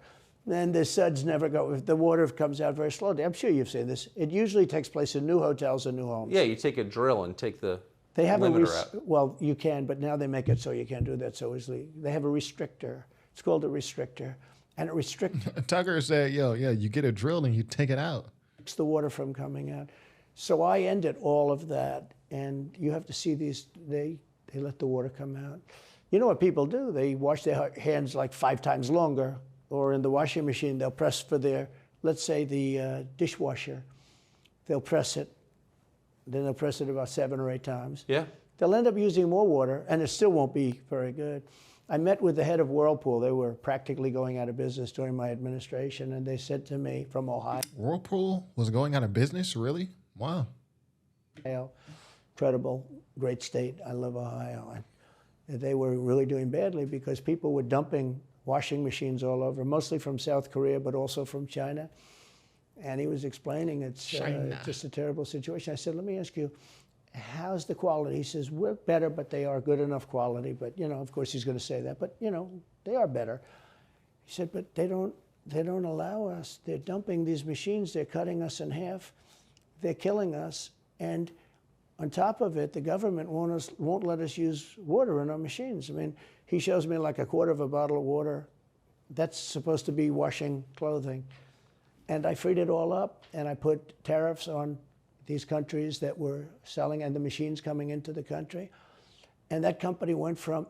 Then the suds never go. The water comes out very slowly. I'm sure you've seen this. It usually takes place in new hotels and new homes. Yeah, you take a drill and take the They have limiter out. Well, you can, but now they make it so you can't do that so easily. They have a restrictor. It's called a restrictor. And it restricts Tucker said, you get a drill and you take it out. the water from coming out. So I ended all of that. And you have to see these, they let the water come out. You know what people do? They wash their hands like 5 times longer. Or in the washing machine, they'll press for their, let's say the dishwasher. They'll press it. Then they'll press it about 7 or 8 times. Yeah. They'll end up using more water, and it still won't be very good. I met with the head of Whirlpool. They were practically going out of business during my administration, and they said to me from Ohio. Whirlpool was going out of business? Really? Wow. Incredible, great state. I love Ohio. And they were really doing badly because people were dumping washing machines all over, mostly from South Korea, but also from China. And he was explaining it's just a terrible situation. I said, let me ask you, how's the quality? He says, we're better, but they are good enough quality. But, of course he's going to say that, but, they are better. He said, but they don't allow us. They're dumping these machines. They're cutting us in half. They're killing us. And on top of it, the government won't let us use water in our machines. I mean, he shows me like a quarter of a bottle of water. That's supposed to be washing clothing. And I freed it all up, and I put tariffs on these countries that were selling and the machines coming into the country. And that company went from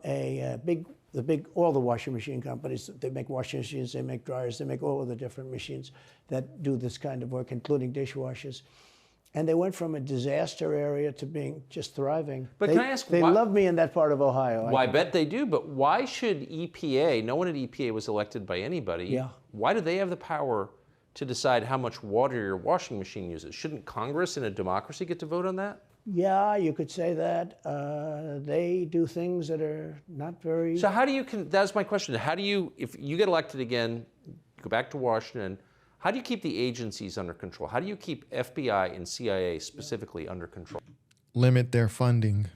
all the washing machine companies, they make washing machines, they make dryers, they make all of the different machines that do this kind of work, including dishwashers. And they went from a disaster area to being just thriving. But can I ask They love me in that part of Ohio. Well, I bet they do, but why should EPA, no one at EPA was elected by anybody. Yeah. Why do they have the power to decide how much water your washing machine uses? Shouldn't Congress in a democracy get to vote on that? Yeah, you could say that. They do things that are not very... So how do you, that's my question, how do you, if you get elected again, go back to Washington, how do you keep the agencies under control? How do you keep FBI and CIA specifically under control? Limit their funding.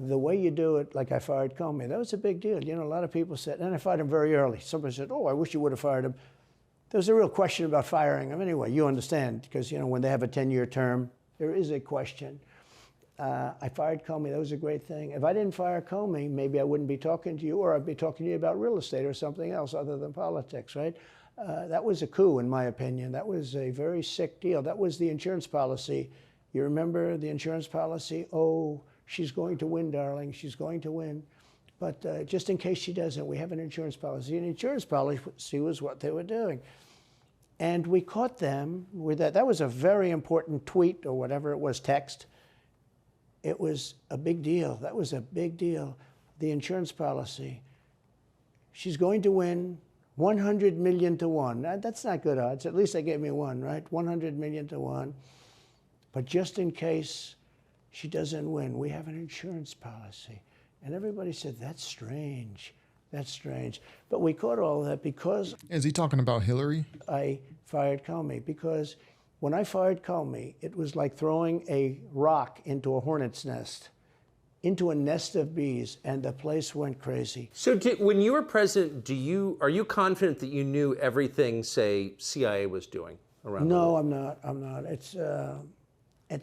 The way you do it, like I fired Comey, that was a big deal. A lot of people said, and I fired him very early. Somebody said, oh, I wish you would have fired him. There was a real question about firing him. Anyway, you understand, because, when they have a 10-year term, there is a question. I fired Comey. That was a great thing. If I didn't fire Comey, maybe I wouldn't be talking to you, or I'd be talking to you about real estate or something else other than politics, right? That was a coup, in my opinion. That was a very sick deal. That was the insurance policy. You remember the insurance policy? Oh, she's going to win, darling. She's going to win. But just in case she doesn't, we have an insurance policy. And insurance policy was what they were doing. And we caught them with that. That was a very important tweet or whatever it was, text. It was a big deal. That was a big deal. The insurance policy. She's going to win 100 million to 1. That's not good odds. At least they gave me 1, right? 100 million to 1. But just in case she doesn't win, we have an insurance policy. And everybody said, that's strange. That's strange. But we caught all of that because... Is he talking about Hillary? I fired Comey because when I fired Comey, it was like throwing a rock into a hornet's nest, into a nest of bees, and the place went crazy. So when you were president, are you confident that you knew everything, say, CIA was doing around the world? No, I'm not. It's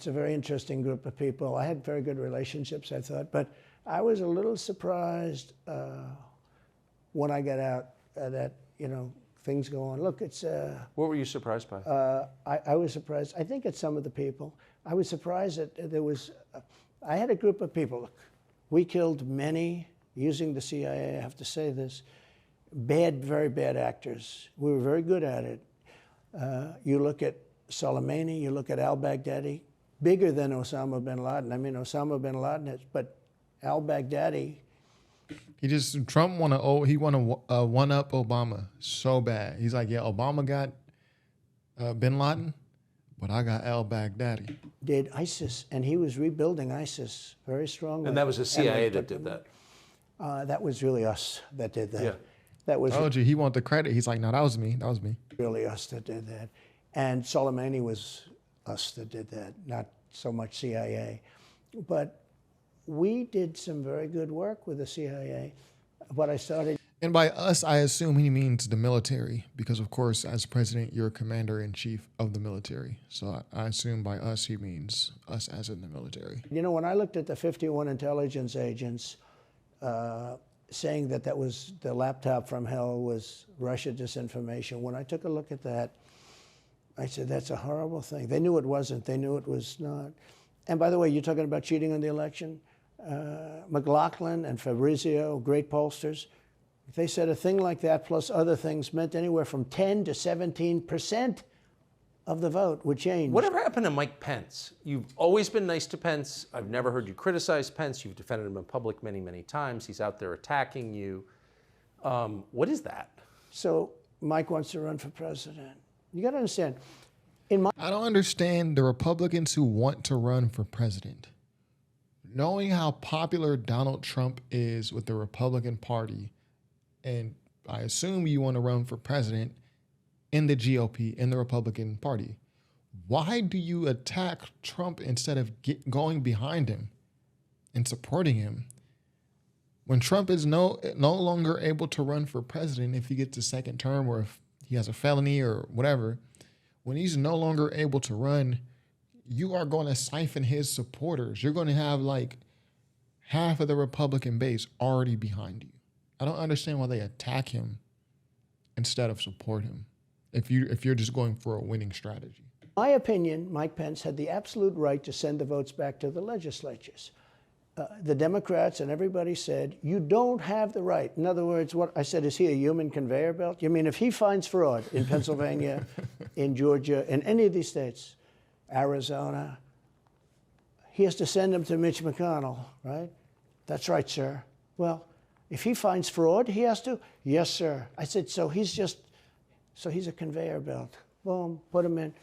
a very interesting group of people. I had very good relationships, I thought, but I was a little surprised when I got out that, things go on. Look, it's... What were you surprised by? I was surprised. I think it's some of the people. I was surprised that there was... I had a group of people. Look, we killed many, using the CIA, I have to say this, very bad actors. We were very good at it. You look at Soleimani, you look at al-Baghdadi, bigger than Osama bin Laden. I mean, Osama bin Laden, but al-Baghdadi... Trump want to one-up Obama so bad. He's like, yeah, Obama got bin Laden, but I got al-Baghdadi. Did ISIS, and he was rebuilding ISIS very strongly. And that was the CIA that did that. That was really us that did that. Yeah. That was I told you, he wanted the credit. He's like, no, that was me. That was me. really us that did that. And Soleimani was us that did that, not so much CIA. But we did some very good work with the CIA. What I started. And by us, I assume he means the military, because of course, as president, you're commander-in-chief of the military. So I assume by us, he means us as in the military. You know, when I looked at the 51 intelligence agents saying that that was the laptop from hell was Russia disinformation, when I took a look at that, I said, that's a horrible thing. They knew it wasn't. They knew it was not. And by the way, you're talking about cheating on the election? McLaughlin and Fabrizio, great pollsters, they said a thing like that plus other things meant anywhere from 10 to 17% of the vote would change. Whatever happened to Mike Pence? You've always been nice to Pence. I've never heard you criticize Pence. You've defended him in public many, many times. He's out there attacking you. What is that? So Mike wants to run for president. You got to understand. I don't understand the Republicans who want to run for president. Knowing how popular Donald Trump is with the Republican Party, and I assume you want to run for president in the GOP, in the Republican Party, why do you attack Trump instead of going behind him and supporting him? When Trump is no longer able to run for president if he gets a second term or if he has a felony or whatever, when he's no longer able to run, you are going to siphon his supporters. You're going to have like half of the Republican base already behind you. I don't understand why they attack him instead of support him if you're just going for a winning strategy. In my opinion, Mike Pence had the absolute right to send the votes back to the legislatures. The Democrats and everybody said, you don't have the right. In other words, what I said, is he a human conveyor belt? You mean if he finds fraud in Pennsylvania, in Georgia, in any of these states, Arizona, he has to send them to Mitch McConnell, right? That's right, sir. Well, if he finds fraud, he has to? Yes, sir. I said, so he's a conveyor belt. Boom, put him in.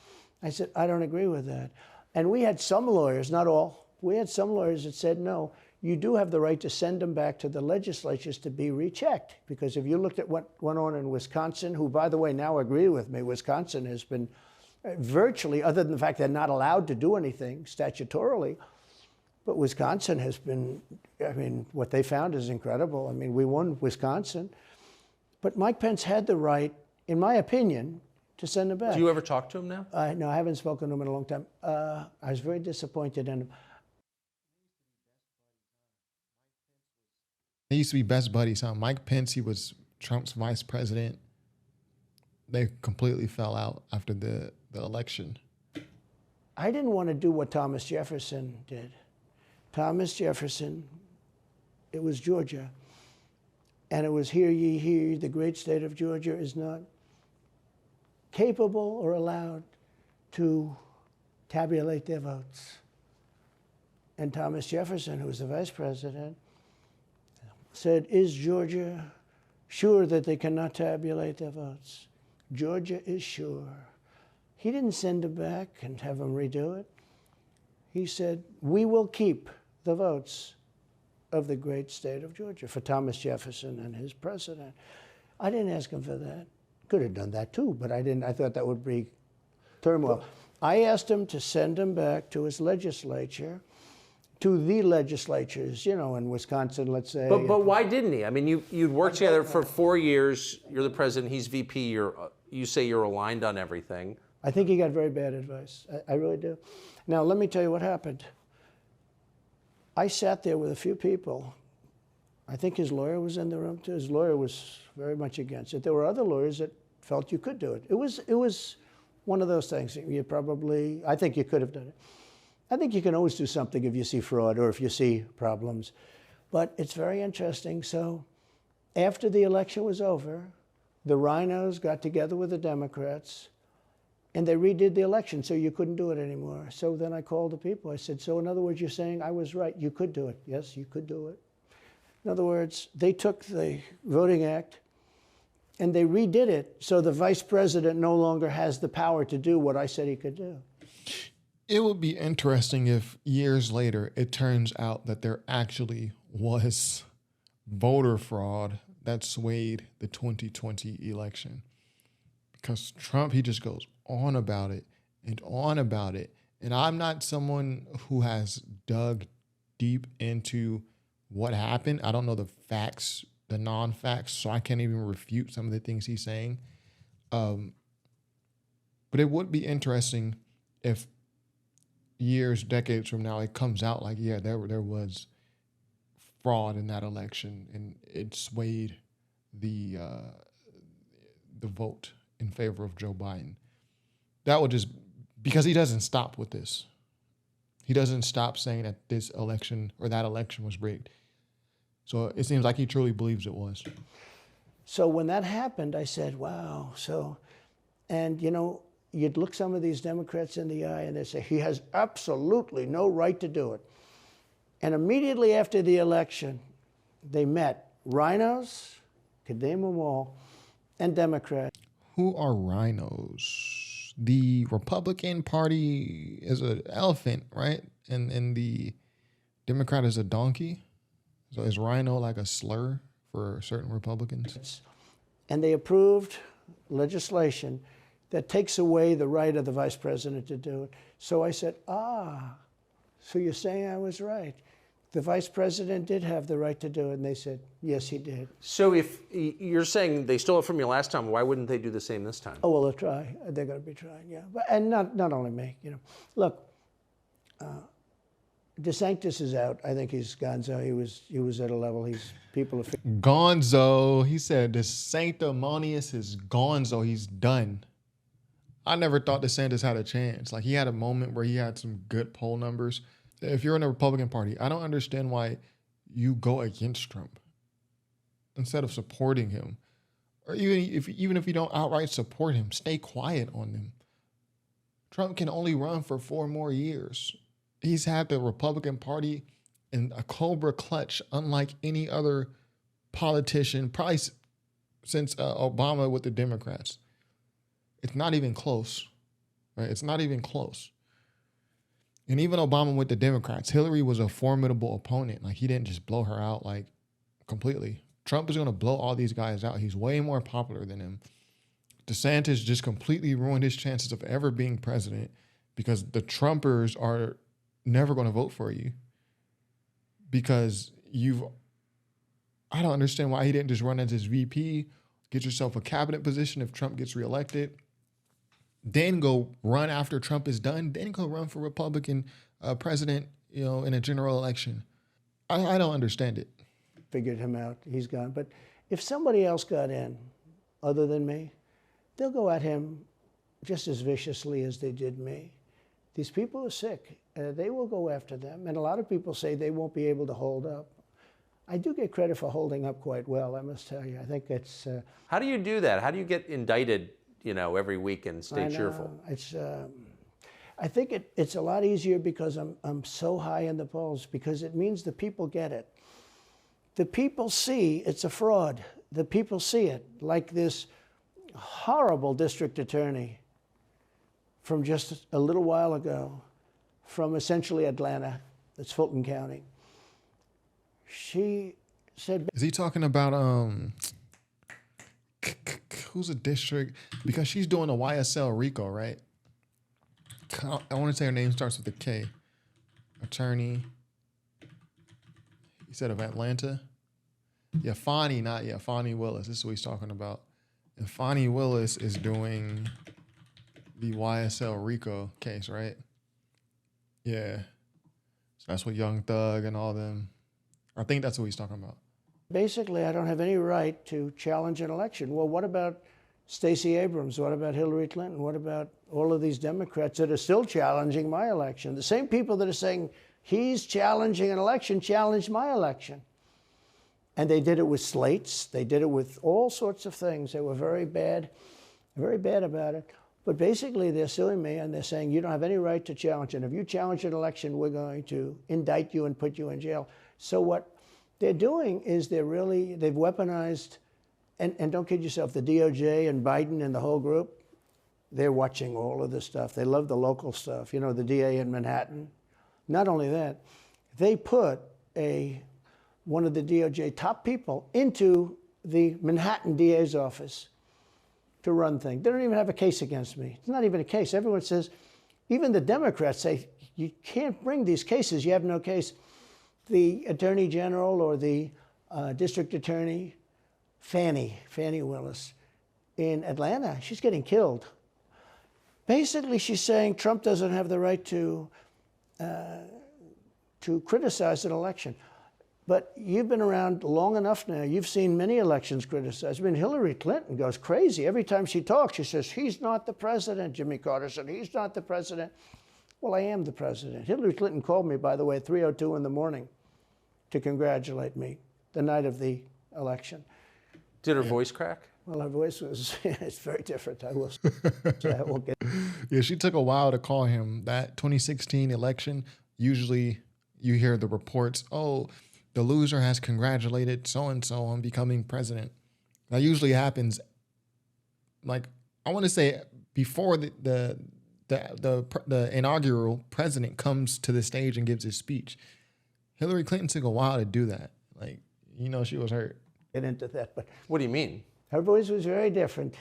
I said, I don't agree with that. And we had some lawyers, not all, we had some lawyers that said, no, you do have the right to send them back to the legislatures to be rechecked. Because if you looked at what went on in Wisconsin, who, by the way, now agree with me, Wisconsin has been virtually, other than the fact they're not allowed to do anything statutorily, but Wisconsin has been, I mean, what they found is incredible. I mean, we won Wisconsin. But Mike Pence had the right, in my opinion, to send him back. Do you ever talk to him now? No, I haven't spoken to him in a long time. I was very disappointed in him. They used to be best buddies, huh? Mike Pence, he was Trump's vice president. They completely fell out after the election. I didn't want to do what Thomas Jefferson did. Thomas Jefferson, it was Georgia. And it was, hear ye, hear ye, the great state of Georgia is not capable or allowed to tabulate their votes. And Thomas Jefferson, who was the vice president, said, is Georgia sure that they cannot tabulate their votes? Georgia is sure. He didn't send them back and have them redo it. He said, we will keep the votes of the great state of Georgia for Thomas Jefferson and his president. I didn't ask him for that. Could have done that too, but I didn't. I thought that would be turmoil. I asked him to send him back to his legislature, to the legislatures, you know, in Wisconsin, let's say. But why didn't he? I mean, you'd worked together for 4 years. You're the president. He's VP. You say you're aligned on everything. I think he got very bad advice. I really do. Now, let me tell you what happened. I sat there with a few people. I think his lawyer was in the room too. His lawyer was very much against it. There were other lawyers that felt you could do it. It was one of those things. I think you could have done it. I think you can always do something if you see fraud or if you see problems. But it's very interesting. So after the election was over, the rhinos got together with the Democrats and they redid the election, so you couldn't do it anymore. So then I called the people. I said, so in other words, you're saying I was right. You could do it. Yes, you could do it. In other words, they took the Voting Act and they redid it so the vice president no longer has the power to do what I said he could do. It would be interesting if years later it turns out that there actually was voter fraud that swayed the 2020 election. Because Trump, he just goes on about it and on about it. And I'm not someone who has dug deep into what happened. I don't know the facts, the non-facts, so I can't even refute some of the things he's saying. But it would be interesting if years, decades from now, it comes out like, yeah, there was fraud in that election, and it swayed the vote in favor of Joe Biden. That would just, because he doesn't stop with this. He doesn't stop saying that this election or that election was rigged. So it seems like he truly believes it was. So when that happened, I said, wow. And you know, you'd look some of these Democrats in the eye and they'd say, he has absolutely no right to do it. And immediately after the election, they met rhinos, could name them all, and Democrats. Who are rhinos? The Republican Party is an elephant, right? And the Democrat is a donkey. So is rhino like a slur for certain Republicans? And they approved legislation that takes away the right of the vice president to do it. So I said, so you're saying I was right. The vice president did have the right to do it. And they said, yes, he did. So if you're saying they stole it from you last time, why wouldn't they do the same this time? Oh, well, they'll try. They're going to be trying, yeah. And not only me, you know. Look, DeSantis is out. I think he's gonzo. He was at a level people are... Gonzo. He said the sanctimonious is gonzo. He's done. I never thought DeSantis had a chance. Like, he had a moment where he had some good poll numbers. If you're in the Republican Party, I don't understand why you go against Trump instead of supporting him. Or even if you don't outright support him, stay quiet on him. Trump can only run for 4 more years. He's had the Republican Party in a cobra clutch unlike any other politician, probably since Obama with the Democrats. It's not even close, right? It's not even close. And even Obama with the Democrats, Hillary was a formidable opponent. Like, he didn't just blow her out, like, completely. Trump is going to blow all these guys out. He's way more popular than him. DeSantis just completely ruined his chances of ever being president because the Trumpers are never going to vote for you because I don't understand why he didn't just run as his VP, get yourself a cabinet position if Trump gets reelected, then go run after Trump is done, then go run for Republican president, you know, in a general election. I don't understand it. Figured him out. He's gone. But if somebody else got in other than me, they'll go at him just as viciously as they did me. These people are sick. They will go after them. And a lot of people say they won't be able to hold up. I do get credit for holding up quite well, I must tell you. I think it's... How do you do that? How do you get indicted, you know, every week and stay cheerful? It's, I think it's a lot easier because I'm so high in the polls, because it means the people get it. The people see it's a fraud. The people see it, like this horrible district attorney from just a little while ago, from essentially Atlanta, that's Fulton County. She said... Is he talking about, who's a district? Because she's doing a YSL RICO, right? I want to say her name starts with a K. Attorney. He said of Atlanta. Yeah, Fani, Fani Willis. This is what he's talking about. And Fani Willis is doing the YSL RICO case, right? Yeah. So that's what Young Thug and all them. I think that's what he's talking about. Basically, I don't have any right to challenge an election. Well, what about Stacey Abrams? What about Hilary Clinton? What about all of these Democrats that are still challenging my election? The same people that are saying he's challenging an election challenged my election. And they did it with slates. They did it with all sorts of things. They were very bad about it. But basically, they're suing me, and they're saying, you don't have any right to challenge it. And if you challenge an election, we're going to indict you and put you in jail. So what they're doing is they've weaponized, and don't kid yourself, the DOJ and Biden and the whole group, they're watching all of this stuff. They love the local stuff. You know, the DA in Manhattan. Not only that, they put a one of the DOJ top people into the Manhattan DA's office to run things. They don't even have a case against me. It's not even a case. Everyone says, even the Democrats say, you can't bring these cases. You have no case. The Attorney General or the District Attorney, Fani Willis, in Atlanta, she's getting killed. Basically, she's saying Trump doesn't have the right to criticize an election. But you've been around long enough now. You've seen many elections criticized. I mean, Hilary Clinton goes crazy. Every time she talks, she says, he's not the president. Jimmy Carter said, he's not the president. Well, I am the president. Hillary Clinton called me, by the way, at 3:02 in the morning to congratulate me the night of the election. Did her voice crack? Well, her voice was, it's very different. I will say, I won't get. Yeah, she took a while to call him. That 2016 election, usually you hear the reports, oh, the loser has congratulated so-and-so on becoming president. That usually happens, like, I want to say before the inaugural president comes to the stage and gives his speech. Hillary Clinton took a while to do that. Like, you know, she was hurt. Get into that, but What do you mean? her voice was very different.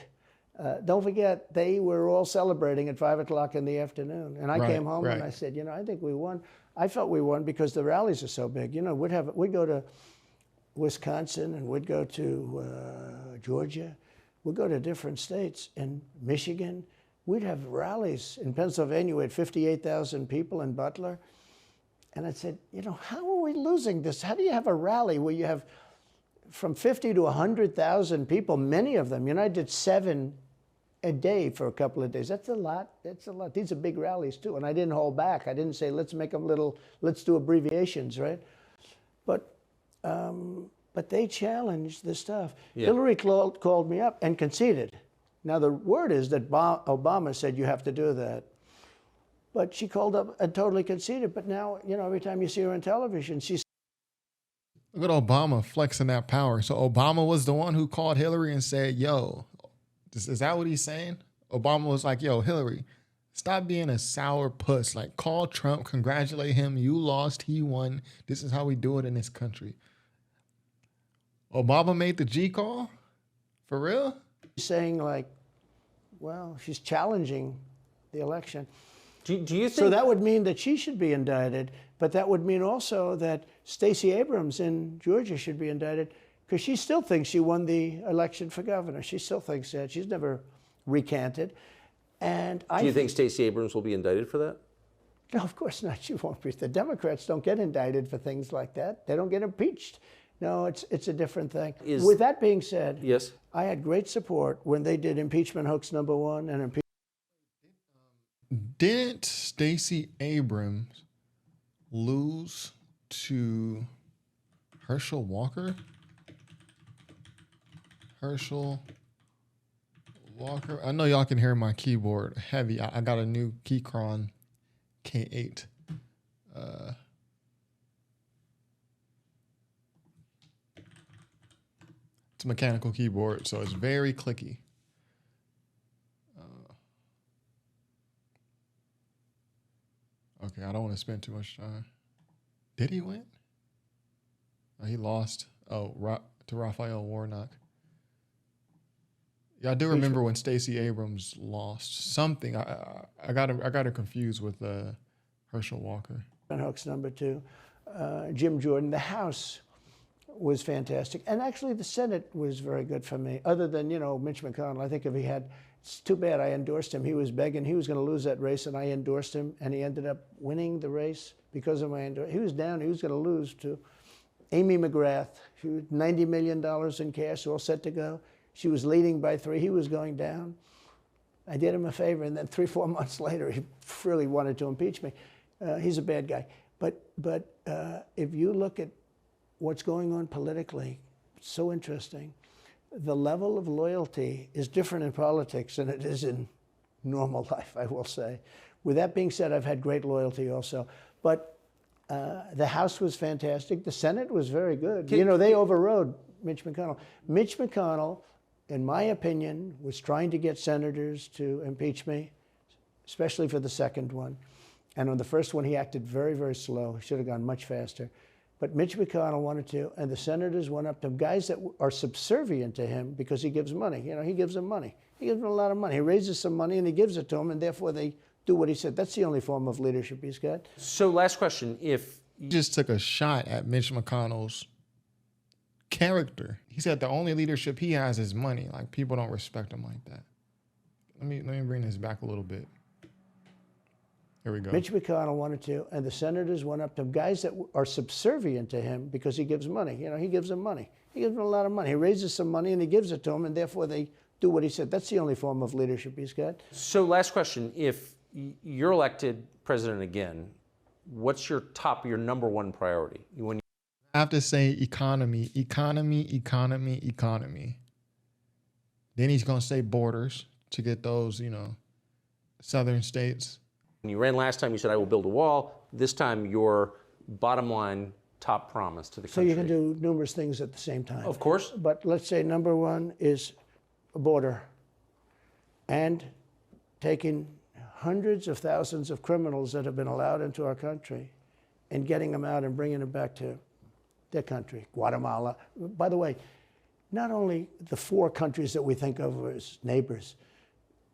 Don't forget, they were all celebrating at 5 o'clock in the afternoon. And I came home and I said, you know, I think we won. I felt we won because the rallies are so big. You know, we'd go to Wisconsin and we'd go to Georgia. We'd go to different states. In Michigan, we'd have rallies. In Pennsylvania, we had 58,000 people in Butler. And I said, you know, how are we losing this? How do you have a rally where you have from 50 to 100,000 people, many of them? You know, I did 7 a day for a couple of days. That's a lot. That's a lot. These are big rallies, too. And I didn't hold back. I didn't say, let's make them little, let's do abbreviations, right? But they challenged this stuff. Yeah. Hillary called me up and conceded. Now, the word is that Obama said you have to do that. But she called up and totally conceded. But now, you know, every time you see her on television, she's... Look at Obama flexing that power. So Obama was the one who called Hillary and said, yo, is that what he's saying? Obama was like, yo, Hillary, stop being a sour puss. Like, call Trump, congratulate him. You lost, he won. This is how we do it in this country. Obama made the G call? For real? Saying, like, well, she's challenging the election. Do you think... So that would mean that she should be indicted, but that would mean also that Stacey Abrams in Georgia should be indicted because she still thinks she won the election for governor. She still thinks that. She's never recanted. And do you think Stacey Abrams will be indicted for that? No, of course not. She won't be. The Democrats don't get indicted for things like that. They don't get impeached. No, it's a different thing. With that being said, yes, I had great support when they did impeachment hoax #1 and impeachment. Didn't Stacey Abrams lose to Herschel Walker? Herschel Walker. I know y'all can hear my keyboard heavy. I got a new Keychron K8. It's a mechanical keyboard, so it's very clicky. Okay, I don't want to spend too much time. Did he win? Oh, he lost. Oh, to Raphael Warnock. Yeah, I do remember when Stacey Abrams lost something. I got her confused with Herschel Walker. Hoax '2, Jim Jordan. The House was fantastic, and actually the Senate was very good for me. Other than, you know, Mitch McConnell, I think if he had. It's too bad I endorsed him. He was begging. He was going to lose that race, and I endorsed him, and he ended up winning the race because of my endorsement. He was down. He was going to lose to Amy McGrath. She was $90 million in cash, all set to go. She was leading by 3. He was going down. I did him a favor, and then 3-4 months later, he really wanted to impeach me. He's a bad guy. But if you look at what's going on politically, it's so interesting. The level of loyalty is different in politics than it is in normal life, I will say. With that being said, I've had great loyalty also. But the House was fantastic. The Senate was very good. You know, they overrode Mitch McConnell. Mitch McConnell, in my opinion, was trying to get senators to impeach me, especially for the second one. And on the first one, he acted very, very slow. He should have gone much faster. But Mitch McConnell wanted to, and the senators went up to him, guys that are subservient to him because he gives money. You know, he gives them money. He gives them a lot of money. He raises some money and he gives it to them, and therefore they do what he said. That's the only form of leadership he's got. So last question, if He just took a shot at Mitch McConnell's character. He said the only leadership he has is money. Like, people don't respect him like that. Let me bring this back a little bit. Here we go. Mitch McConnell wanted to, and the senators went up to him, guys that are subservient to him because he gives money. You know, he gives them money. He gives them a lot of money. He raises some money and he gives it to them, and therefore they do what he said. That's the only form of leadership he's got. So last question, if you're elected president again, what's your number one priority? I have to say economy, economy, economy, economy. Then he's going to say borders to get those, you know, southern states. When you ran last time, you said, I will build a wall. This time, your bottom line top promise to the country. So you can do numerous things at the same time. Of course. But let's say number one is a border and taking hundreds of thousands of criminals that have been allowed into our country and getting them out and bringing them back to their country, Guatemala. By the way, not only the 4 countries that we think of as neighbors,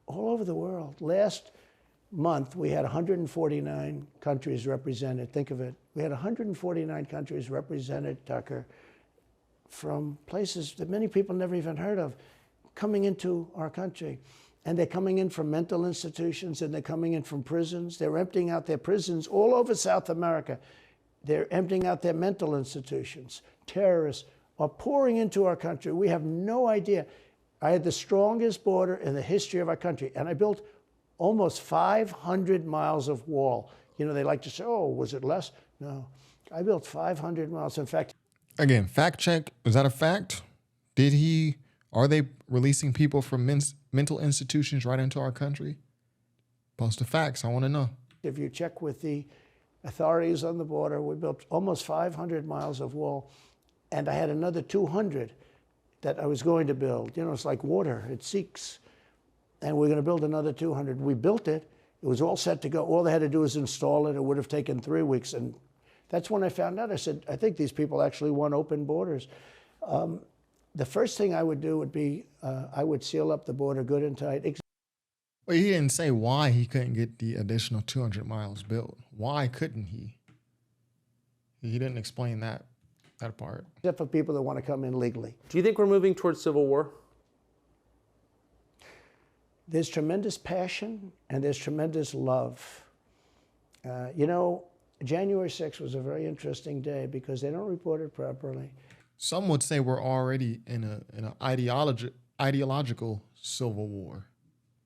all over the world. Last month, we had 149 countries represented. Think of it. We had 149 countries represented, Tucker, from places that many people never even heard of, coming into our country. And they're coming in from mental institutions, and they're coming in from prisons. They're emptying out their prisons all over South America. They're emptying out their mental institutions. Terrorists are pouring into our country. We have no idea. I had the strongest border in the history of our country, and I built almost 500 miles of wall. You know, they like to say, oh, was it less? No, I built 500 miles. In fact, again, fact check. Is that a fact? Are they releasing people from mental institutions right into our country? Post the facts. I want to know. If you check with the authorities on the border, we built almost 500 miles of wall, and I had another 200 that I was going to build. You know, it's like water. It seeks. And we're going to build another 200. We built it. It was all set to go. All they had to do was install it. It would have taken 3 weeks. And that's when I found out. I said, I think these people actually want open borders. The first thing I would do would be I would seal up the border good and tight. Well, he didn't say why he couldn't get the additional 200 miles built. Why couldn't he? He didn't explain that part. Except for people that want to come in legally. Do you think we're moving towards civil war? There's tremendous passion and there's tremendous love. You know, January 6th was a very interesting day because they don't report it properly. Some would say we're already in an ideological civil war.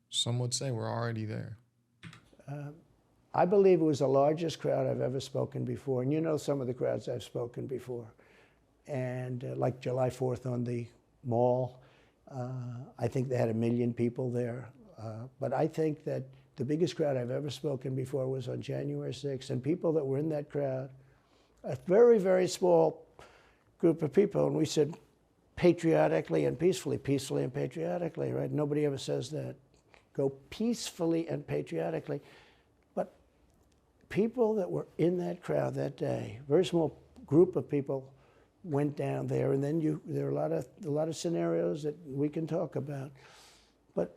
Some would say we're already there. I believe it was the largest crowd I've ever spoken before. And you know some of the crowds I've spoken before. And like July 4th on the mall, I think they had 1 million people there. But I think that the biggest crowd I've ever spoken before was on January 6th. And people that were in that crowd, a very, very small group of people, and we said patriotically and peacefully and patriotically, right? Nobody ever says that. Go peacefully and patriotically. But people that were in that crowd that day, very small group of people went down there, and then there are a lot of scenarios that we can talk about. But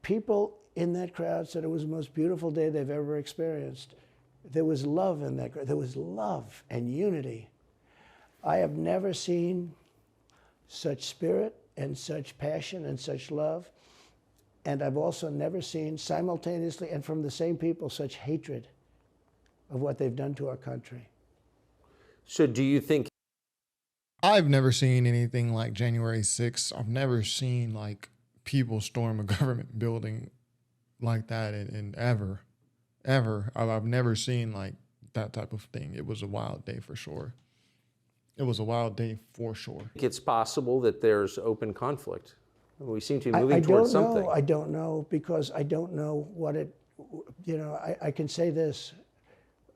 people in that crowd said it was the most beautiful day they've ever experienced. There was love in that crowd. There was love and unity. I have never seen such spirit and such passion and such love. And I've also never seen simultaneously and from the same people such hatred of what they've done to our country. So do you think... I've never seen anything like January 6th. I've never seen like people storm a government building like that in ever. I've never seen like that type of thing. It was a wild day for sure. It was a wild day for sure. It's possible that there's open conflict. We seem to be moving towards something. I don't know because I don't know what it, you know, I can say this.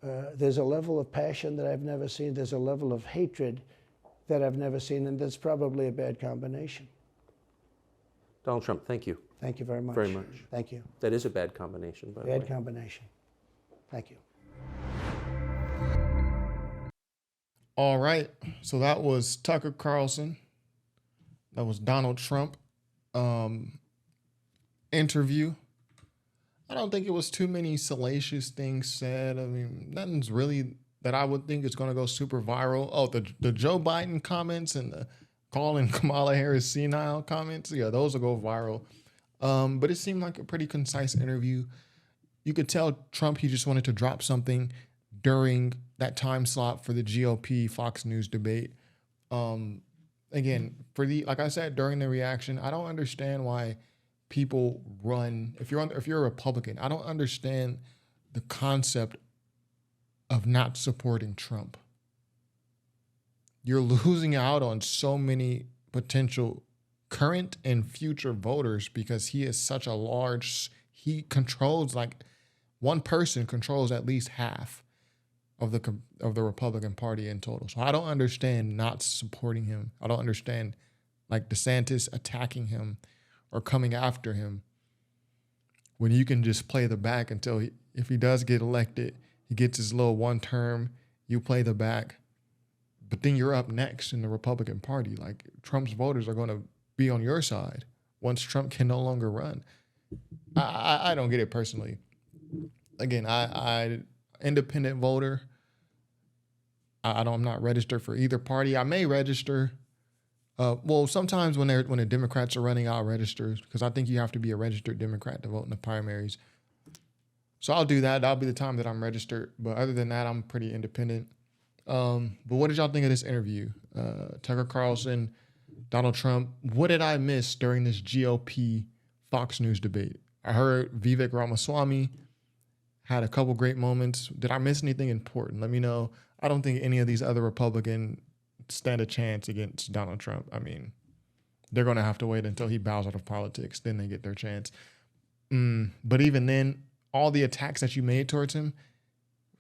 There's a level of passion that I've never seen. There's a level of hatred that I've never seen, and that's probably a bad combination. Donald Trump, thank you. Thank you very much. Very much. Thank you. That is a bad combination, by the way. Bad combination. Thank you. All right. So that was Tucker Carlson. That was Donald Trump interview. I don't think it was too many salacious things said. I mean, nothing's really that I would think is going to go super viral. Oh, the Joe Biden comments and the calling Kamala Harris senile comments. Yeah, those will go viral. But it seemed like a pretty concise interview. You could tell Trump, he just wanted to drop something during that time slot for the GOP Fox News debate. Again, like I said, during the reaction, I don't understand why people run. If you're a Republican, I don't understand the concept of not supporting Trump. You're losing out on so many potential current and future voters because he is such a large, he controls, like, one person controls at least half of the Republican Party in total. So I don't understand not supporting him. I don't understand, like, DeSantis attacking him or coming after him when you can just play the back until if he does get elected, he gets his little one term, you play the back, but then you're up next in the Republican Party. Like, Trump's voters are going to be on your side once Trump can no longer run. I don't get it personally. Again, I independent voter. I'm not registered for either party. I may register. Well, sometimes when the Democrats are running, I'll register because I think you have to be a registered Democrat to vote in the primaries. So I'll do that. That'll be the time that I'm registered. But other than that, I'm pretty independent. But what did y'all think of this interview? Tucker Carlson, Donald Trump. What did I miss during this GOP Fox News debate? I heard Vivek Ramaswamy had a couple great moments. Did I miss anything important? Let me know. I don't think any of these other Republicans stand a chance against Donald Trump. I mean, they're going to have to wait until he bows out of politics. Then they get their chance. But even then, all the attacks that you made towards him,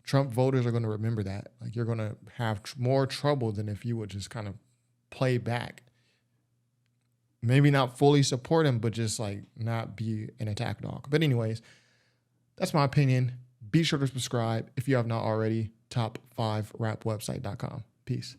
Trump voters are going to remember that. Like, you're going to have more trouble than if you would just kind of play back. Maybe not fully support him, but just, like, not be an attack dog. But anyways, that's my opinion. Be sure to subscribe if you have not already. Top5rapwebsite.com. Peace.